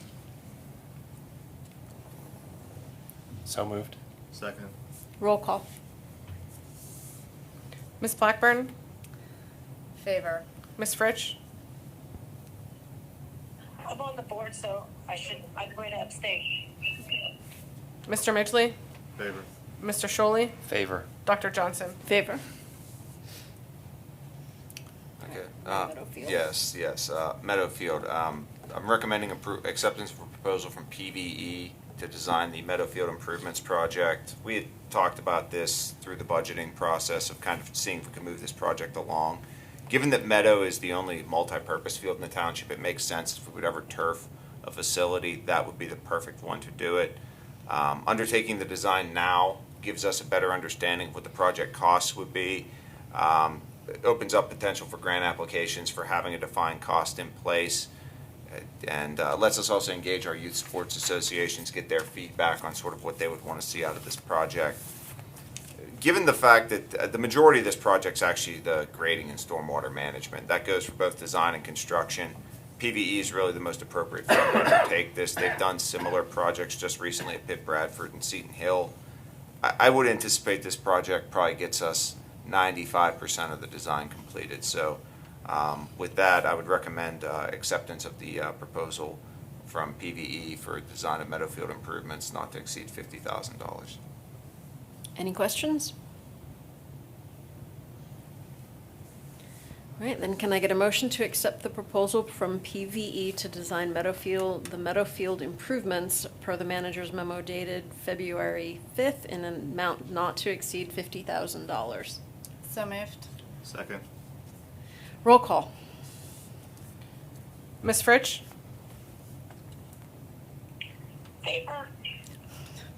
S10: So moved.
S6: Second.
S1: Roll call.
S4: Ms. Blackburn,
S12: Favor.
S4: Ms. Fritsch,
S5: I'm on the board, so I'm going to abstain.
S4: Mr. Midgley,
S6: Favor.
S4: Mr. Sholey,
S10: Favor.
S4: Dr. Johnson.
S1: Favor.
S7: Okay.
S1: Meadowfield.
S7: Yes. Meadowfield. I'm recommending acceptance of a proposal from PVE to design the Meadowfield improvements project. We had talked about this through the budgeting process of kind of seeing if we can move this project along. Given that Meadow is the only multi-purpose field in the township, it makes sense if we would ever turf a facility, that would be the perfect one to do it. Undertaking the design now gives us a better understanding of what the project costs would be. It opens up potential for grant applications for having a defined cost in place, and lets us also engage our youth sports associations, get their feedback on sort of what they would want to see out of this project. Given the fact that the majority of this project is actually the grading and stormwater management, that goes for both design and construction. PVE is really the most appropriate firm to undertake this. They've done similar projects just recently at Pitt Bradford and Seton Hill. I would anticipate this project probably gets us 95% of the design completed. So with that, I would recommend acceptance of the proposal from PVE for design of Meadowfield improvements not to exceed $50,000.
S1: Any questions? All right, then can I get a motion to accept the proposal from PVE to design the Meadowfield improvements per the manager's memo dated February 5th in an amount not to exceed $50,000?
S12: So moved.
S6: Second.
S1: Roll call.
S4: Ms. Fritsch?
S5: Favor.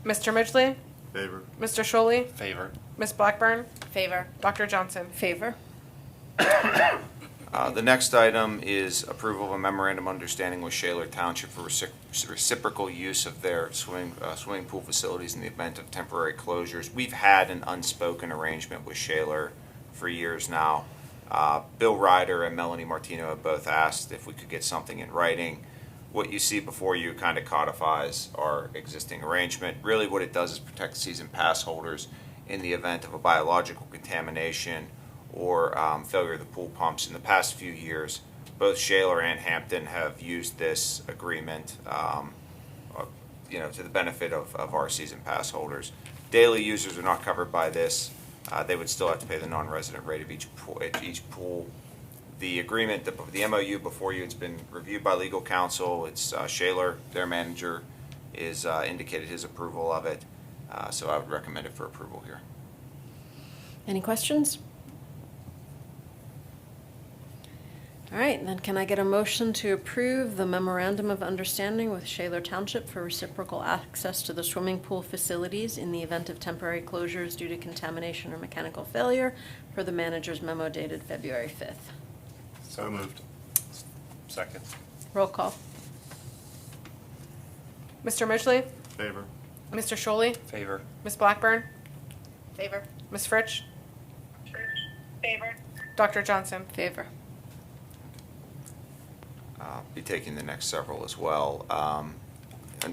S4: Mr. Midgley?
S6: Favor.
S4: Mr. Sholey?
S10: Favor.
S4: Ms. Blackburn?
S12: Favor.
S4: Dr. Johnson?
S1: Favor.
S7: The next item is approval of a memorandum of understanding with Shaler Township for reciprocal use of their swimming pool facilities in the event of temporary closures. We've had an unspoken arrangement with Shaler for years now. Bill Ryder and Melanie Martino have both asked if we could get something in writing. What you see before you kind of codifies our existing arrangement. Really what it does is protect season pass holders in the event of a biological contamination or failure of the pool pumps. In the past few years, both Shaler and Hampton have used this agreement to the benefit of our season pass holders. Daily users are not covered by this. They would still have to pay the non-resident rate of each pool. The agreement, the MOU before you, it's been reviewed by legal counsel. It's Shaler, their manager, is indicated his approval of it. So I would recommend it for approval here.
S1: Any questions? All right, then can I get a motion to approve the memorandum of understanding with Shaler Township for reciprocal access to the swimming pool facilities in the event of temporary closures due to contamination or mechanical failure per the manager's memo dated February 5th?
S6: So moved.
S10: Second.
S1: Roll call.
S4: Mr. Midgley?
S6: Favor.
S4: Mr. Sholey?
S10: Favor.
S4: Ms. Blackburn?
S12: Favor.
S4: Ms. Fritsch?
S5: Favor.
S4: Dr. Johnson?
S1: Favor.
S7: Be taking the next several as well. On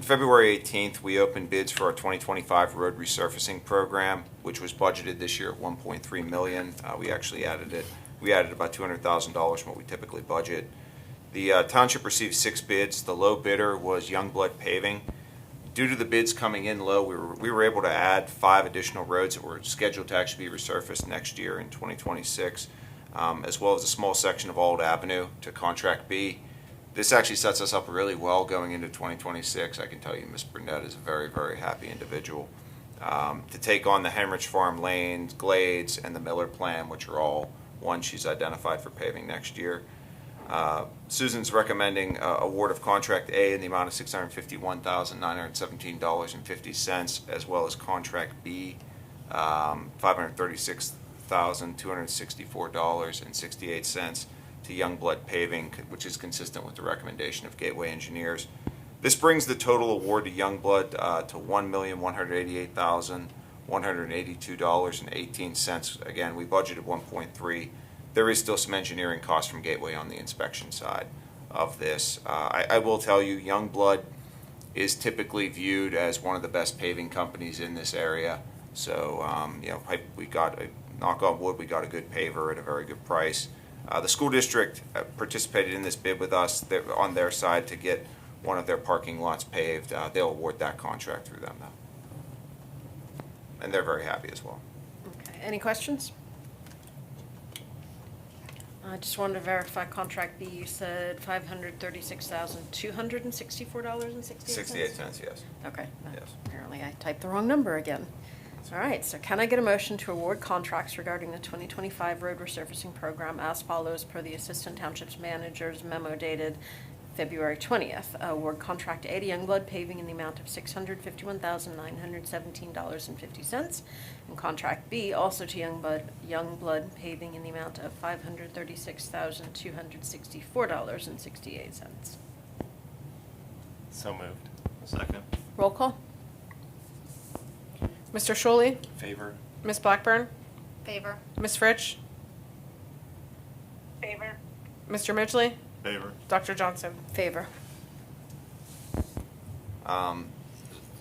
S7: February 18th, we opened bids for our 2025 road resurfacing program, which was budgeted this year at $1.3 million. We actually added it. We added about $200,000 from what we typically budget. The township received 6 bids. The low bidder was Youngblood Paving. Due to the bids coming in low, we were able to add 5 additional roads that were scheduled to actually be resurfaced next year in 2026, as well as a small section of Old Avenue to Contract B. This actually sets us up really well going into 2026. I can tell you Ms. Burnett is a very, very happy individual. To take on the Hemorrhage Farm Lanes, Glades, and the Miller Plan, which are all ones she's identified for paving next year. Susan's recommending award of Contract A in the amount of $651,917.50, as well as Contract B, $536,264.68 to Youngblood Paving, which is consistent with the recommendation of Gateway Engineers. This brings the total award to Youngblood to $1,188,182.18. Again, we budgeted 1.3. There is still some engineering costs from Gateway on the inspection side of this. I will tell you, Youngblood is typically viewed as one of the best paving companies in this area. So, we got knock on wood, we got a good paver at a very good price. The school district participated in this bid with us on their side to get one of their parking lots paved. They'll award that contract through them now. And they're very happy as well.
S1: Okay, any questions? I just wanted to verify Contract B, you said $536,264.68?
S7: 68 cents, yes.
S1: Okay.
S7: Yes.
S1: Apparently I typed the wrong number again. All right, so can I get a motion to award contracts regarding the 2025 road resurfacing program as follows per the Assistant Township Manager's memo dated February 20th? Award Contract A to Youngblood Paving in the amount of $651,917.50. And Contract B also to Youngblood Paving in the amount of $536,264.68.
S10: So moved.
S6: Second.
S1: Roll call.
S4: Mr. Sholey?
S10: Favor.
S4: Ms. Blackburn?
S12: Favor.
S4: Ms. Fritsch?
S5: Favor.
S4: Mr. Midgley?
S6: Favor.
S4: Dr. Johnson?
S1: Favor.
S7: The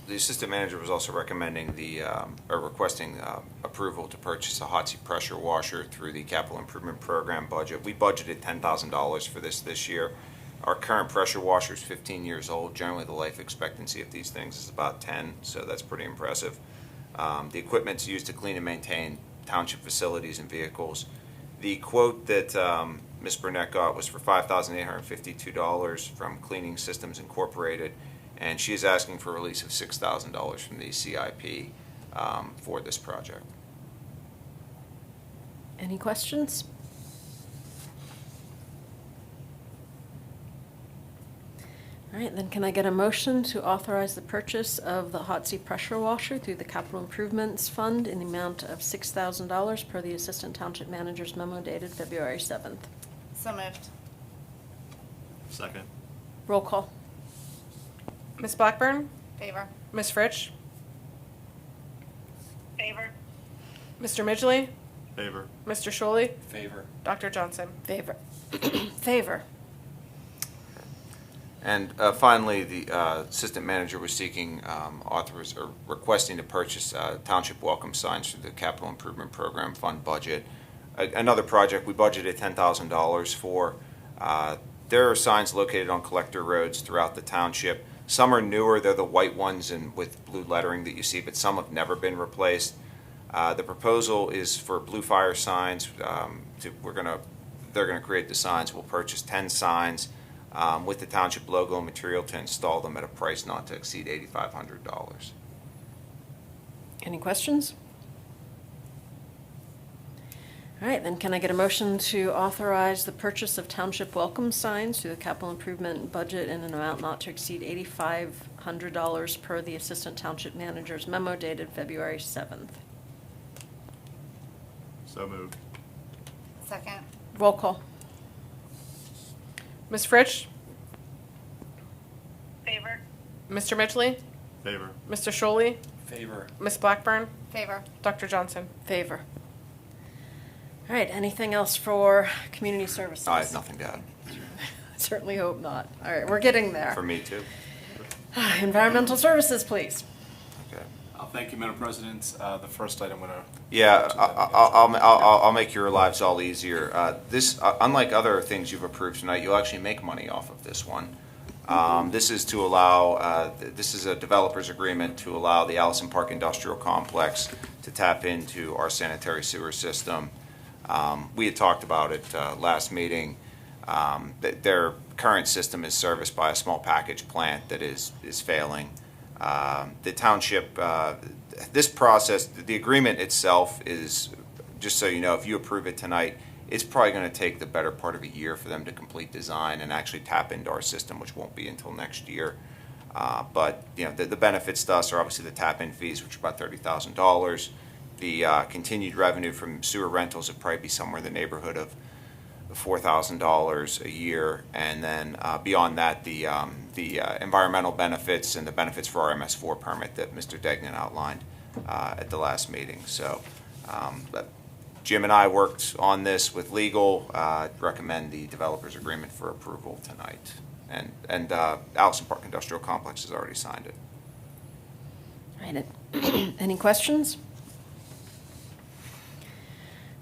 S7: assistant manager was also recommending requesting approval to purchase a hot seat pressure washer through the capital improvement program budget. We budgeted $10,000 for this year. Our current pressure washer is 15 years old. Generally, the life expectancy of these things is about 10, so that's pretty impressive. The equipment's used to clean and maintain township facilities and vehicles. The quote that Ms. Burnett got was for $5,852 from Cleaning Systems Incorporated, and she is asking for a release of $6,000 from the CIP for this project.
S1: Any questions? All right, then can I get a motion to authorize the purchase of the hot seat pressure washer through the Capital Improvements Fund in the amount of $6,000 per the Assistant Township Manager's memo dated February 7th?
S12: So moved.
S6: Second.
S1: Roll call.
S4: Ms. Blackburn?
S12: Favor.
S4: Ms. Fritsch?
S5: Favor?
S4: Mr. Midgley?
S6: Favor.
S4: Mr. Sholey?
S10: Favor.
S4: Dr. Johnson?
S1: Favor. Favor.
S7: And finally, the assistant manager was seeking requesting to purchase township welcome signs through the Capital Improvement Program Fund budget. Another project we budgeted $10,000 for. There are signs located on collector roads throughout the township. Some are newer; they're the white ones and with blue lettering that you see, but some have never been replaced. The proposal is for Blue Fire signs. They're gonna create the signs. We'll purchase 10 signs. With the township logo and material to install them at a price not to exceed $8,500.
S1: Any questions? All right, then can I get a motion to authorize the purchase of township welcome signs through the capital improvement budget in an amount not to exceed $8,500 per the Assistant Township Manager's memo dated February 7th?
S6: So moved.
S12: Second.
S1: Roll call.
S4: Ms. Fritsch?
S5: Favor?
S4: Mr. Midgley?
S6: Favor.
S4: Mr. Sholey?
S10: Favor.
S4: Ms. Blackburn?
S12: Favor.
S4: Dr. Johnson?
S1: Favor. All right, anything else for community services?
S7: I have nothing to add.
S1: Certainly hope not. All right, we're getting there.
S7: For me, too.
S1: Environmental services, please.
S7: Okay.
S3: Thank you, Madam President. The first item I'm going to.
S7: Yeah, I'll make your lives all easier. This, unlike other things you've approved tonight, you'll actually make money off of this one. This is to allow, this is a developer's agreement to allow the Allison Park Industrial Complex to tap into our sanitary sewer system. We had talked about it last meeting. That their current system is serviced by a small package plant that is failing. The township, this process, the agreement itself is, just so you know, if you approve it tonight, it's probably going to take the better part of a year for them to complete design and actually tap into our system, which won't be until next year. But you know, the benefits to us are obviously the tap-in fees, which are about $30,000. The continued revenue from sewer rentals would probably be somewhere in the neighborhood of $4,000 a year, and then beyond that, the environmental benefits and the benefits for our MS4 permit that Mr. Degnan outlined at the last meeting. So, but Jim and I worked on this with legal. Recommend the developers agreement for approval tonight, and Allison Park Industrial Complex has already signed it.
S1: All right, any questions?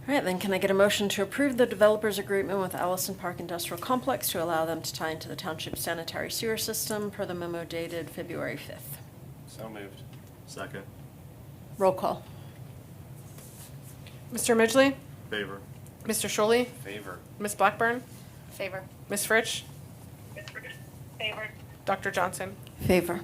S1: All right, then can I get a motion to approve the developer's agreement with Allison Park Industrial Complex to allow them to tie into the township sanitary sewer system per the memo dated February 5th?
S10: So moved.
S6: Second.
S1: Roll call.
S4: Mr. Midgley?
S6: Favor.
S4: Mr. Sholey?
S10: Favor.
S4: Ms. Blackburn?
S12: Favor.
S4: Ms. Fritsch?
S5: Favor?
S4: Dr. Johnson?
S1: Favor.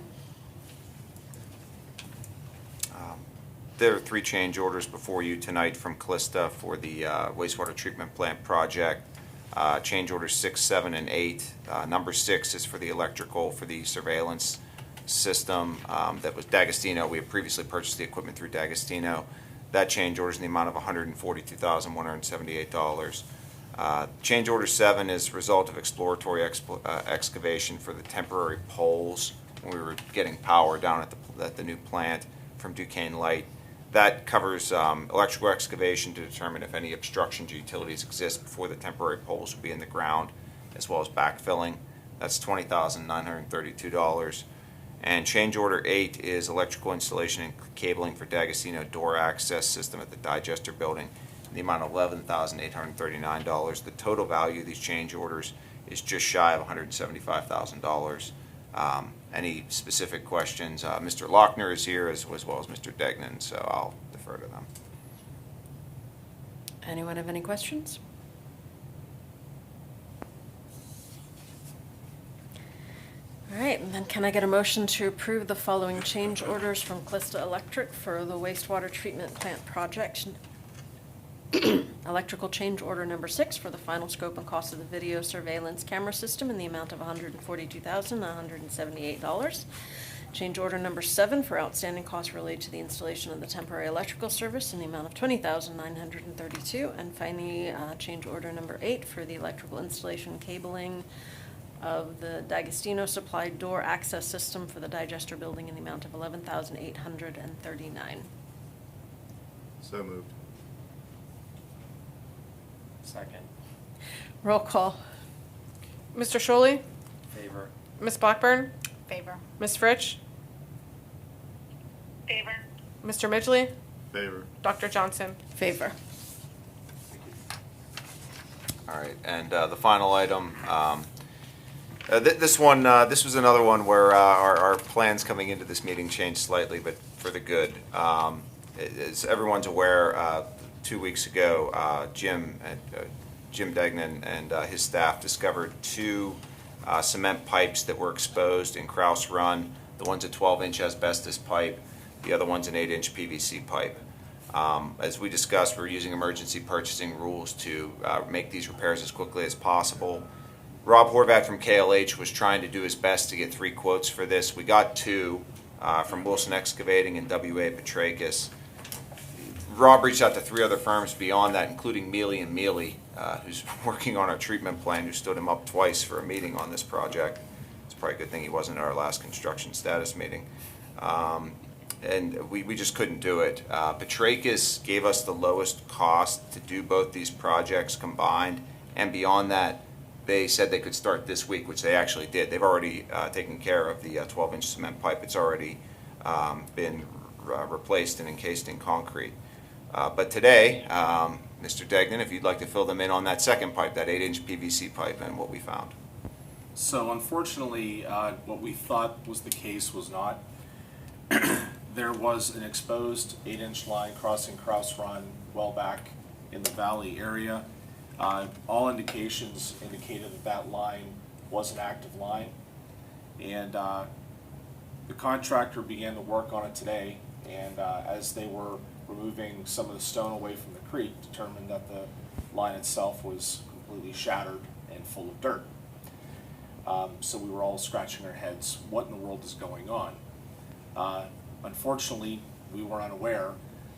S7: There are 3 change orders before you tonight from Calista for the wastewater treatment plant project. Change orders 6, 7, and 8. Number 6 is for the electrical for the surveillance system that was D'Agostino. We had previously purchased the equipment through D'Agostino. That change order is in the amount of $142,178. Change order 7 is a result of exploratory excavation for the temporary poles when we were getting power down at the new plant from Duquesne Light. That covers electrical excavation to determine if any obstruction to utilities exist before the temporary poles will be in the ground, as well as backfilling. That's $20,932. And change order 8 is electrical installation and cabling for D'Agostino door access system at the digester building in the amount of $11,839. The total value of these change orders is just shy of $175,000. Any specific questions? Mr. Lochner is here as well as Mr. Degnan, so I'll defer to them.
S1: Anyone have any questions? All right, and then can I get a motion to approve the following change orders from Clista Electric for the wastewater treatment plant project? Electrical change order number 6 for the final scope and cost of the video surveillance camera system in the amount of $142,178. Change order number 7 for outstanding costs related to the installation of the temporary electrical service in the amount of $20,932. And finally, change order number 8 for the electrical installation cabling of the D'Agostino supplied door access system for the digester building in the amount of $11,839.
S6: So moved.
S10: Second.
S1: Roll call.
S4: Mr. Shuley?
S10: Favor.
S4: Ms. Blackburn?
S12: Favor.
S4: Ms. Fritsch?
S5: Favor.
S4: Mr. Midgley?
S6: Favor.
S4: Dr. Johnson?
S1: Favor.
S7: All right, and the final item, this was another one where our plans coming into this meeting changed slightly, but for the good. As everyone's aware, 2 weeks ago, Jim Degnan and his staff discovered 2 cement pipes that were exposed in Kraus Run. The one's a 12-inch asbestos pipe, the other one's an 8-inch PVC pipe. As we discussed, we're using emergency purchasing rules to make these repairs as quickly as possible. Rob Horvath from KLH was trying to do his best to get 3 quotes for this. We got 2 from Wilson Excavating and W.A. Petrakis. Rob reached out to 3 other firms beyond that, including Mealy & Mealy, who's working on our treatment plan, who stood him up twice for a meeting on this project. It's probably a good thing he wasn't at our last construction status meeting. And we just couldn't do it. Petrakis gave us the lowest cost to do both these projects combined, and beyond that, they said they could start this week, which they actually did. They've already taken care of the 12-inch cement pipe. It's already been replaced and encased in concrete. But today, Mr. Degnan, if you'd like to fill them in on that second pipe, that 8-inch PVC pipe, and what we found.
S14: So unfortunately, what we thought was the case was not. There was an exposed 8-inch line crossing Kraus Run well back in the valley area. All indications indicated that that line was an active line. And the contractor began to work on it today, and as they were removing some of the stone away from the creek, determined that the line itself was completely shattered and full of dirt. So we were all scratching our heads, what in the world is going on? Unfortunately, we were unaware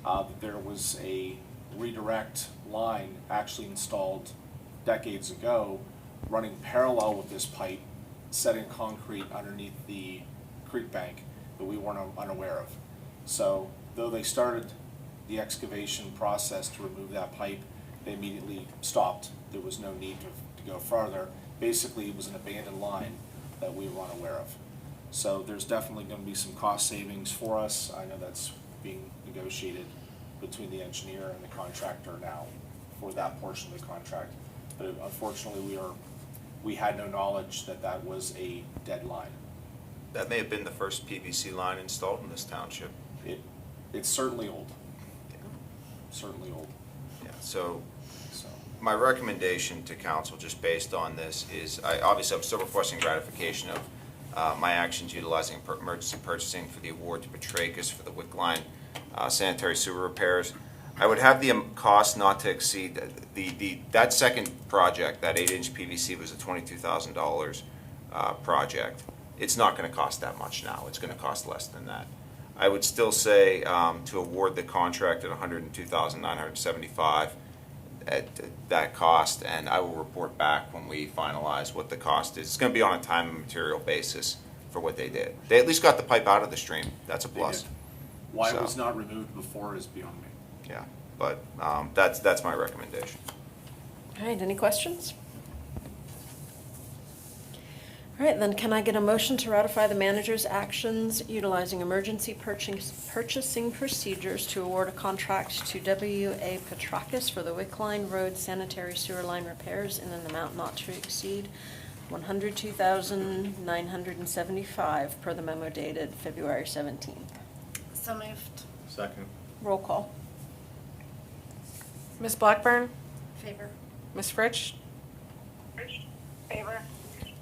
S14: that there was a redirect line actually installed decades ago running parallel with this pipe, set in concrete underneath the creek bank that we weren't unaware of. So though they started the excavation process to remove that pipe, they immediately stopped. There was no need to go farther. Basically, it was an abandoned line that we were unaware of. So there's definitely going to be some cost savings for us. I know that's being negotiated between the engineer and the contractor now for that portion of the contract. But unfortunately, we had no knowledge that that was a dead line.
S7: That may have been the first PVC line installed in this township.
S14: It's certainly old. Certainly old.
S7: Yeah, so my recommendation to council, just based on this, is obviously I'm still requesting ratification of my actions utilizing emergency purchasing for the award to Petrakis for the Wick Line sanitary sewer repairs. I would have the cost not to exceed, that second project, that 8-inch PVC was a $22,000 project. It's not going to cost that much now. It's going to cost less than that. I would still say to award the contract at $102,975 at that cost, and I will report back when we finalize what the cost is. It's going to be on a time and material basis for what they did. They at least got the pipe out of the stream. That's a plus.
S14: Why it was not removed before is beyond me.
S7: Yeah, but that's my recommendation.
S1: All right, any questions? All right, then can I get a motion to ratify the manager's actions utilizing emergency purchasing procedures to award a contract to W.A. Petrakis for the Wick Line Road sanitary sewer line repairs in an amount not to exceed $102,975 per the memo dated February 17th.
S12: So moved.
S6: Second.
S1: Roll call.
S4: Ms. Blackburn,
S9: Favor.
S4: Ms. Fritsch,
S5: Favor.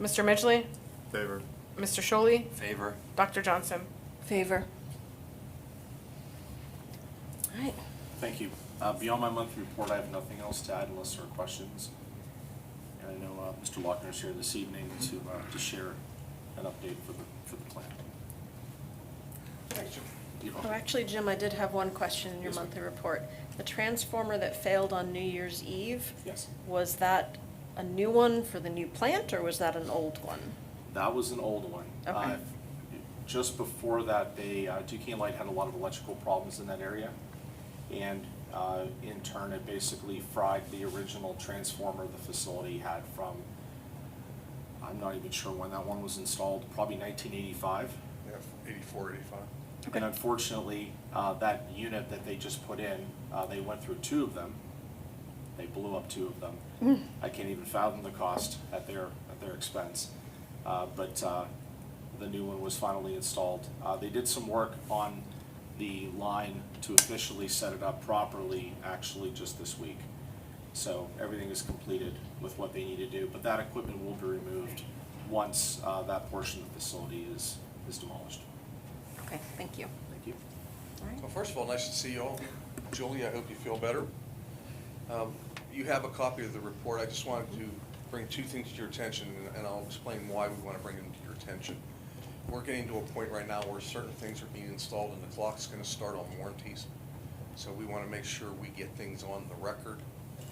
S4: Mr. Midgley,
S6: Favor.
S4: Mr. Sholey,
S10: Favor.
S4: Dr. Johnson.
S1: Favor. All right.
S14: Thank you. Beyond my monthly report, I have nothing else to add unless there are questions. And I know Mr. Lochner is here this evening to share an update for the plan.
S2: Thanks, Jim.
S14: You're
S1: Oh,
S14: welcome.
S1: actually, Jim, I did have one question in your
S14: Yes, ma'am.
S1: monthly report. The transformer that failed on New Year's Eve,
S14: Yes.
S1: was that a new one for the new plant, or was that an old one?
S14: That was an old one.
S1: Okay.
S14: Just before that, Duquesne Light had a lot of electrical problems in that area. And in turn, it basically fried the original transformer the facility had from, I'm not even sure when that one was installed, probably 1985.
S2: Yeah, 84, 85.
S14: And unfortunately, that unit that they just put in, they went through two of them. They blew up two of them. I can't even fathom the cost at their expense. But the new one was finally installed. They did some work on the line to officially set it up properly, actually just this week. So everything is completed with what they need to do, but that equipment will be removed once that portion of the facility is demolished.
S1: Okay, thank you.
S14: Thank you.
S1: All right.
S15: Well, first of all, nice to see you all. Julie, I hope you feel better. You have a copy of the report. I just wanted to bring two things to your attention, and I'll explain why we want to bring them to your attention. We're getting to a point right now where certain things are being installed and the clock's going to start on warranties. So we want to make sure we get things on the record,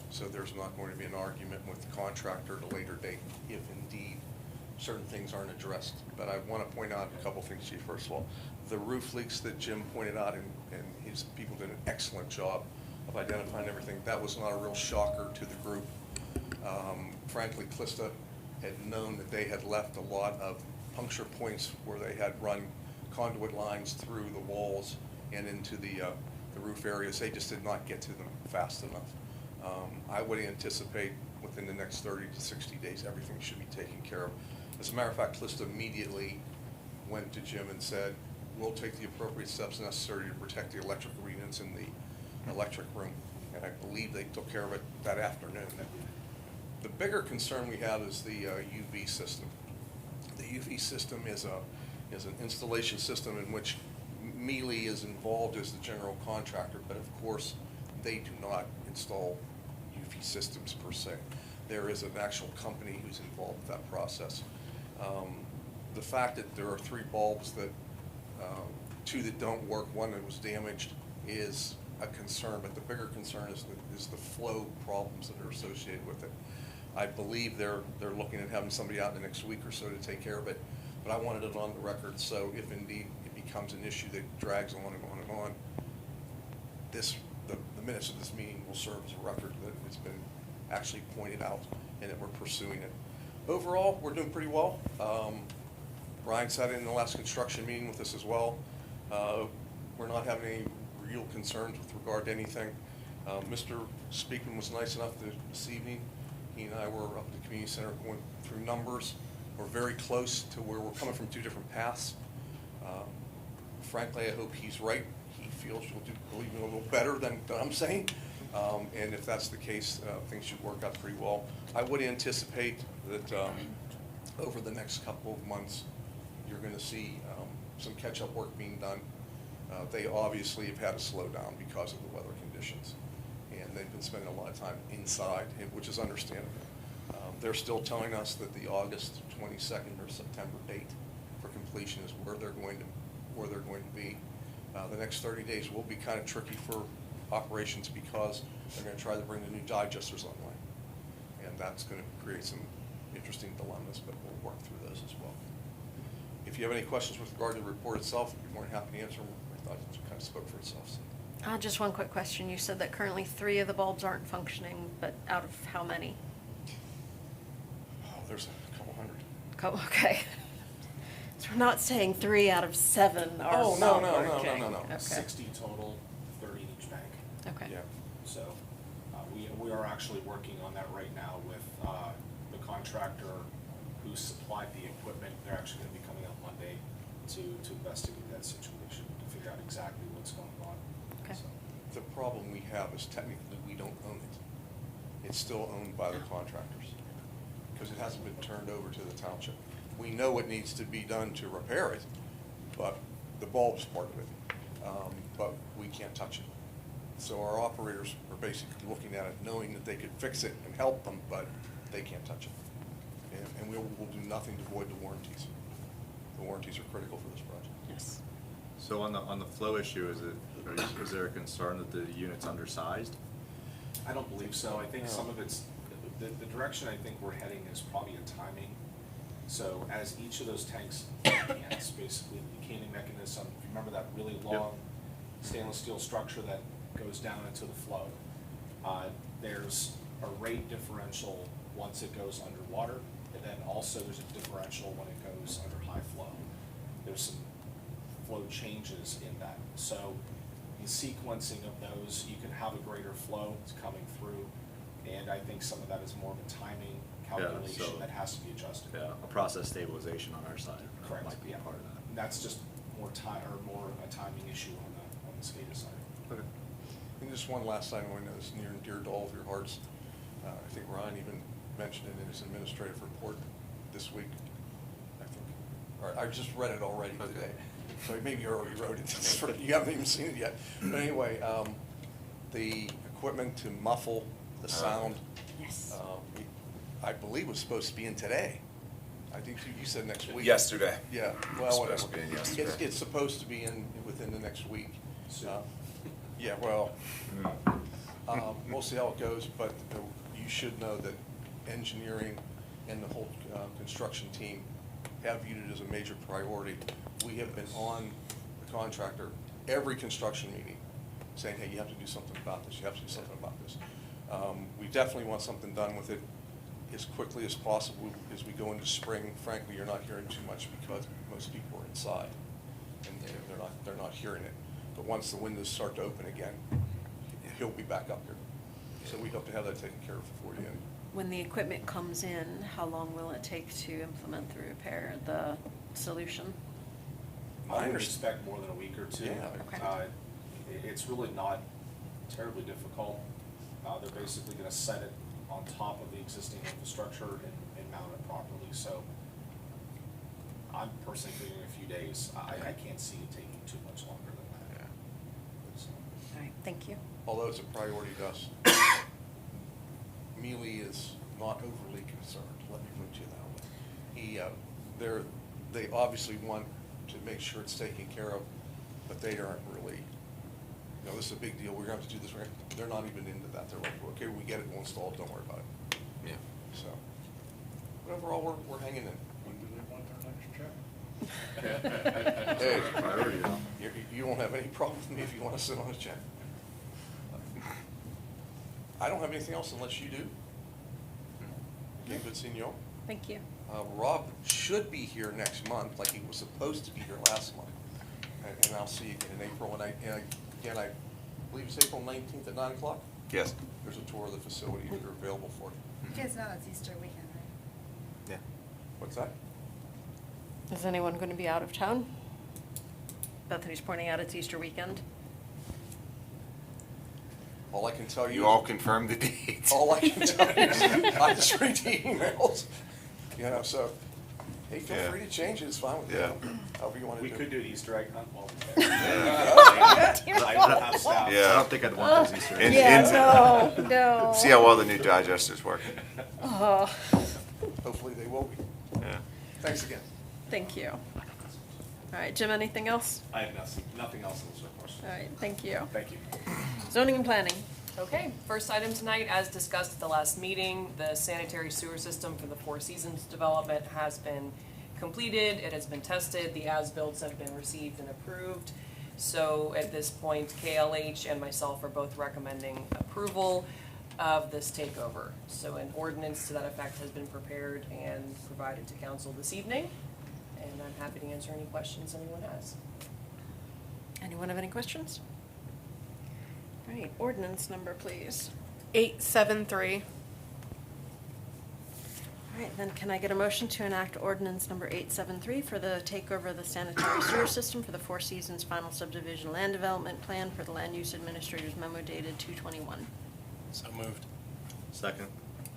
S15: so there's not going to be an argument with the contractor at a later date if indeed certain things aren't addressed. But I want to point out a couple things to you. First of all, the roof leaks that Jim pointed out, and his people did an excellent job of identifying everything. That was not a real shocker to the group. Frankly, Clista had known that they had left a lot of puncture points where they had run conduit lines through the walls and into the roof areas. They just did not get to them fast enough. I would anticipate within the next 30 to 60 days, everything should be taken care of. As a matter of fact, Clista immediately went to Jim and said, we'll take the appropriate steps necessary to protect the electrical units in the electric room. And I believe they took care of it that afternoon. The bigger concern we have is the UV system. The UV system is an installation system in which Mealy is involved as the general contractor, but of course, they do not install UV systems per se. There is an actual company who's involved with that process. The fact that there are 3 bulbs that, 2 that don't work, 1 that was damaged, is a concern, but the bigger concern is the flow problems that are associated with it. I believe they're looking at having somebody out in the next week or so to take care of it, but I wanted it on the record, so if indeed it becomes an issue that drags on and on and on, the minutes of this meeting will serve as a record that it's been actually pointed out and that we're pursuing it. Overall, we're doing pretty well. Brian sat in the last construction meeting with us as well. We're not having any real concerns with regard to anything. Mr. Speakman was nice enough this evening. He and I were up at the community center going through numbers. We're very close to where we're coming from 2 different paths. Frankly, I hope he's right. He feels we'll do even a little better than I'm saying. And if that's the case, things should work out pretty well. I would anticipate that over the next couple of months, you're going to see some catch-up work being done. They obviously have had a slowdown because of the weather conditions, and they've been spending a lot of time inside, which is understandable. They're still telling us that the August 22nd or September date for completion is where they're going to be. The next 30 days will be kind of tricky for operations because they're going to try to bring the new digesters online, and that's going to create some interesting dilemmas, but we'll work through those as well. If you have any questions with regard to the report itself, I'd be more than happy to answer them. I thought it kind of spoke for itself. So.
S1: Just one quick question. You said that currently 3 of the bulbs aren't functioning, but out of how many?
S15: Oh, there's a couple hundred.
S1: Okay. So we're not saying 3 out of 7 are
S15: Oh,
S1: not
S15: no.
S1: working.
S15: Okay.
S14: 60 total, 30 in each bank.
S1: Okay.
S15: Yeah.
S14: So we are actually working on that right now with the contractor who supplied the equipment. They're actually going to be coming out Monday to investigate that situation, to figure out exactly what's going on.
S1: Okay.
S14: So,
S15: the problem we have is technically we don't own it. It's still owned by the contractors, because it hasn't been turned over to the township. We know what needs to be done to repair it, but the bulb's part of it, but we can't touch it. So our operators are basically looking at it, knowing that they could fix it and help them, but they can't touch it. And we'll do nothing to void the warranties. The warranties are critical for this project.
S1: Yes.
S6: So on the flow issue, is there a concern that the unit's undersized?
S14: I don't believe so. I think some of it's, the direction I think we're heading is probably in timing. So as each of those tanks ends, basically the canning mechanism, if you remember that really long stainless steel structure that goes down into the flow, there's a rate differential once it goes underwater, and then also there's a differential when it goes under high flow. There's some flow changes in that. So the sequencing of those, you can have a greater flow coming through, and I think some of that is more of a timing calculation
S6: so-
S14: that has to be adjusted.
S6: Yeah, a process stabilization on our side
S14: Correct.
S6: might be a part of that.
S14: And that's just more time, or more a timing issue on the SCADA side.
S15: Okay. And just one last item, I know it's near and dear to all of your hearts. I think Ryan even mentioned it in his administrative report this week, I think. Or I just read it already today. So maybe you already wrote it. You haven't even seen it yet. But anyway, the equipment to muffle the sound,
S1: Yes.
S15: I believe was supposed to be in today. I think you said next week.
S7: Yesterday.
S15: Yeah, well,
S7: Supposed
S15: whatever.
S7: to be in yesterday.
S15: It's supposed to be in within the next week. Yeah, well, we'll see how it goes, but you should know that engineering and the whole construction team have viewed it as a major priority. We have been on the contractor every construction meeting saying, hey, you have to do something about this, you have to do something about this. We definitely want something done with it as quickly as possible as we go into spring. Frankly, you're not hearing too much because most people are inside and they're not hearing it. But once the windows start to open again, he'll be back up here. So we hope to have that taken care of before the end.
S1: When the equipment comes in, how long will it take to implement the repair, the solution?
S14: I would expect more than a week or two.
S15: Yeah.
S1: Okay.
S14: It's really not terribly difficult. They're basically gonna set it on top of the existing infrastructure and mount it properly. So I'm personally thinking a few days. I can't see it taking too much longer than that. So,
S1: All right, thank you.
S15: Although it's a priority to us, Mealy is not overly concerned, let me put it that way. They obviously want to make sure it's taken care of, but they aren't really, this is a big deal, we're gonna have to do this, they're not even into that. They're like, okay, we get it, we'll install it, don't worry about it.
S7: Yeah.
S15: So, but overall, we're hanging in.
S2: When do they want their next check?
S15: Hey,
S6: Priority, though.
S15: you won't have any problem with me if you want to sit on a check. I don't have anything else unless you do. Okay, good seeing you all.
S1: Thank you.
S15: Rob should be here next month, like he was supposed to be here last month. And I'll see you again in April. And I believe it's April 19th at 9 o'clock.
S7: Yes.
S15: There's a tour of the facility if you're available for it.
S12: You guys know it's Easter weekend, right?
S7: Yeah.
S15: What's that?
S1: Is anyone going to be out of town? Bethany's pointing out it's Easter weekend.
S15: All I can tell you.
S7: You all confirmed the date.
S15: All I can tell you is I just read the emails. So, hey, feel
S7: Yeah.
S15: free to change it. It's fine with
S7: Yeah.
S15: you. However you want to
S14: we
S15: do
S14: could
S15: it.
S14: do an Easter egg hunt while we're
S1: Dear
S14: there. I don't have staff.
S7: Yeah.
S6: I don't think I'd want those Easter eggs.
S1: Yeah, no.
S7: See how well the new digester's working.
S1: Oh,
S15: Hopefully they will be.
S7: Yeah.
S15: Thanks again.
S1: thank you. All right, Jim, anything else?
S14: I have nothing else in this question.
S1: All right, thank you.
S14: Thank you.
S1: Zoning and planning.
S16: Okay, first item tonight, as discussed at the last meeting, the sanitary sewer system for the Four Seasons development has been completed. It has been tested. The as-builts have been received and approved. So at this point, KLH and myself are both recommending approval of this takeover. So an ordinance to that effect has been prepared and provided to council this evening. And I'm happy to answer any questions anyone has.
S1: Anyone have any questions? All right, ordinance number, please.
S4: 873.
S1: All All right, then can I get a motion to enact ordinance number 873 for the takeover of the sanitary sewer system for the Four Seasons Final Subdivision Land Development Plan for the Land Use Administrator's memo dated 2/21?
S10: So moved.
S6: Second.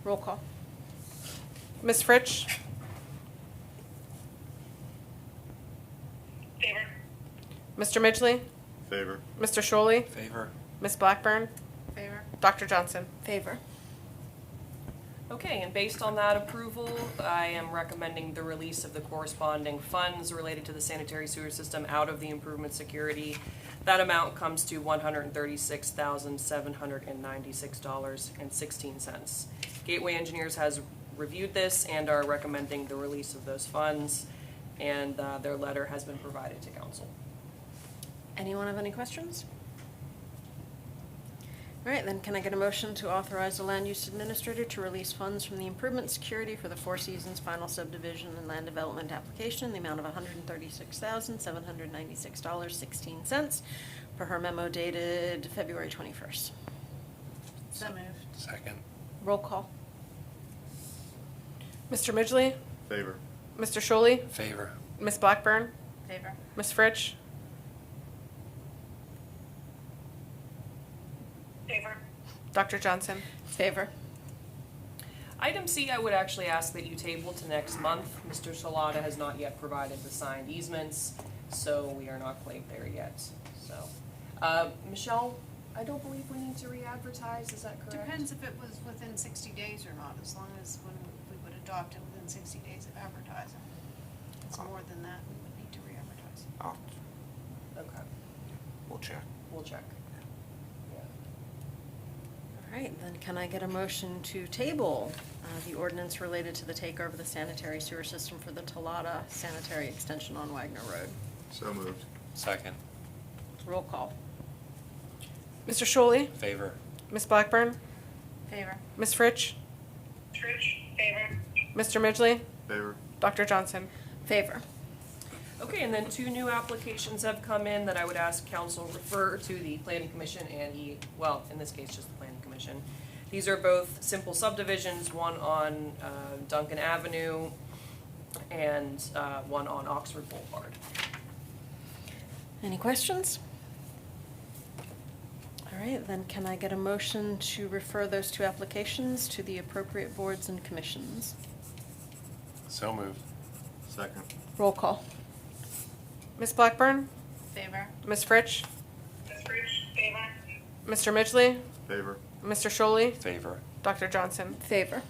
S1: Roll call.
S4: Ms. Fritsch?
S5: Favor.
S4: Mr. Midgley?
S6: Favor.
S4: Mr. Shuley?
S10: Favor.
S4: Ms. Blackburn?
S12: Favor.
S4: Dr. Johnson?
S1: Favor.
S16: Okay, and based on that approval, I am recommending the release of the corresponding funds related to the sanitary sewer system out of the improvement security. That amount comes to $136,796.16. Gateway Engineers has reviewed this and are recommending the release of those funds, and their letter has been provided to council.
S1: Anyone have any questions? All right, then can I get a motion to authorize the land use administrator to release funds from the improvement security for the Four Seasons Final Subdivision and Land Development application in the amount of $136,796.16 per her memo dated February 21st?
S12: So moved.
S10: Second.
S1: Roll call.
S4: Mr. Midgley?
S6: Favor.
S4: Mr. Shuley?
S10: Favor.
S4: Ms. Blackburn?
S12: Favor.
S4: Ms. Fritsch?
S5: Favor.
S4: Dr. Johnson?
S1: Favor.
S16: Item C, I would actually ask that you table to next month. Mr. Salata has not yet provided the signed easements, so we are not quite there yet, so. Michelle, I don't believe we need to re-advertise, is that correct?
S9: Depends if it was within 60 days or not, as long as when we would adopt it within 60 days of advertising. If it's more than that, we would need to re-advertise.
S7: Oh,
S16: Okay,
S7: we'll check.
S16: we'll check. Yeah.
S1: All right, then can I get a motion to table the ordinance related to the takeover of the sanitary sewer system for the Talata Sanitary Extension on Wagner Road?
S6: So moved.
S10: Second.
S1: Roll call.
S4: Mr. Shuley?
S10: Favor.
S4: Ms. Blackburn?
S12: Favor.
S4: Ms. Fritsch?
S5: Favor.
S4: Mr. Midgley?
S6: Favor.
S4: Dr. Johnson?
S1: Favor.
S16: Okay, and then two new applications have come in that I would ask council refer to the planning commission and well, in this case, just the planning commission. These are both simple subdivisions, one on Duncan Avenue and one on Oxford Boulevard.
S1: Any questions? All right, then can I get a motion to refer those two applications to the appropriate boards and commissions?
S10: So moved.
S6: Second.
S1: Roll call.
S4: Ms. Blackburn?
S12: Favor.
S4: Ms. Fritsch?
S5: Favor.
S4: Mr. Midgley?
S6: Favor.
S4: Mr. Shuley?
S10: Favor.
S4: Dr. Johnson?
S1: Favor.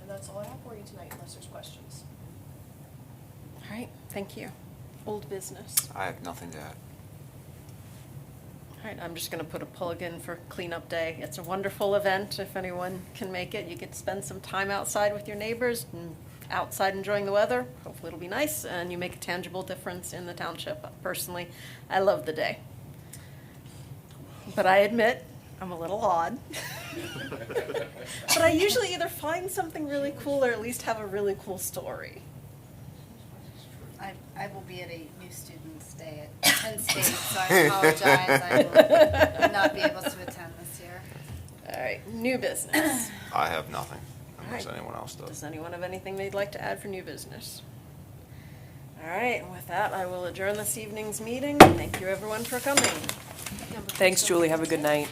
S16: And that's all I have for you tonight, unless there's questions.
S1: All right, thank you. Old business.
S7: I have nothing to add.
S1: All right, I'm just gonna put a plug in for cleanup day. It's a wonderful event. If anyone can make it, you get to spend some time outside with your neighbors and outside enjoying the weather. Hopefully it'll be nice and you make a tangible difference in the township. Personally, I love the day. But I admit, I'm a little odd. But I usually either find something really cool or at least have a really cool story.
S12: I will be at a new student's day at Penn State, so I apologize. I will not be able to attend this year.
S1: All right, new business.
S7: I have nothing, unless
S1: All right.
S7: anyone else does.
S1: Does anyone have anything they'd like to add for new business? All right, and with that, I will adjourn this evening's meeting. Thank you, everyone, for coming.
S16: Thanks, Julie, have a good night.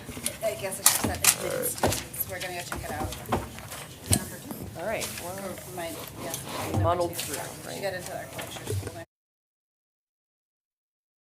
S12: I guess I should have said it's students. We're gonna go check it out.
S1: All right,
S12: Or
S1: well,
S12: my, yeah.
S16: Muddled
S12: Number two.
S16: through, right?
S12: She got into our lecture school.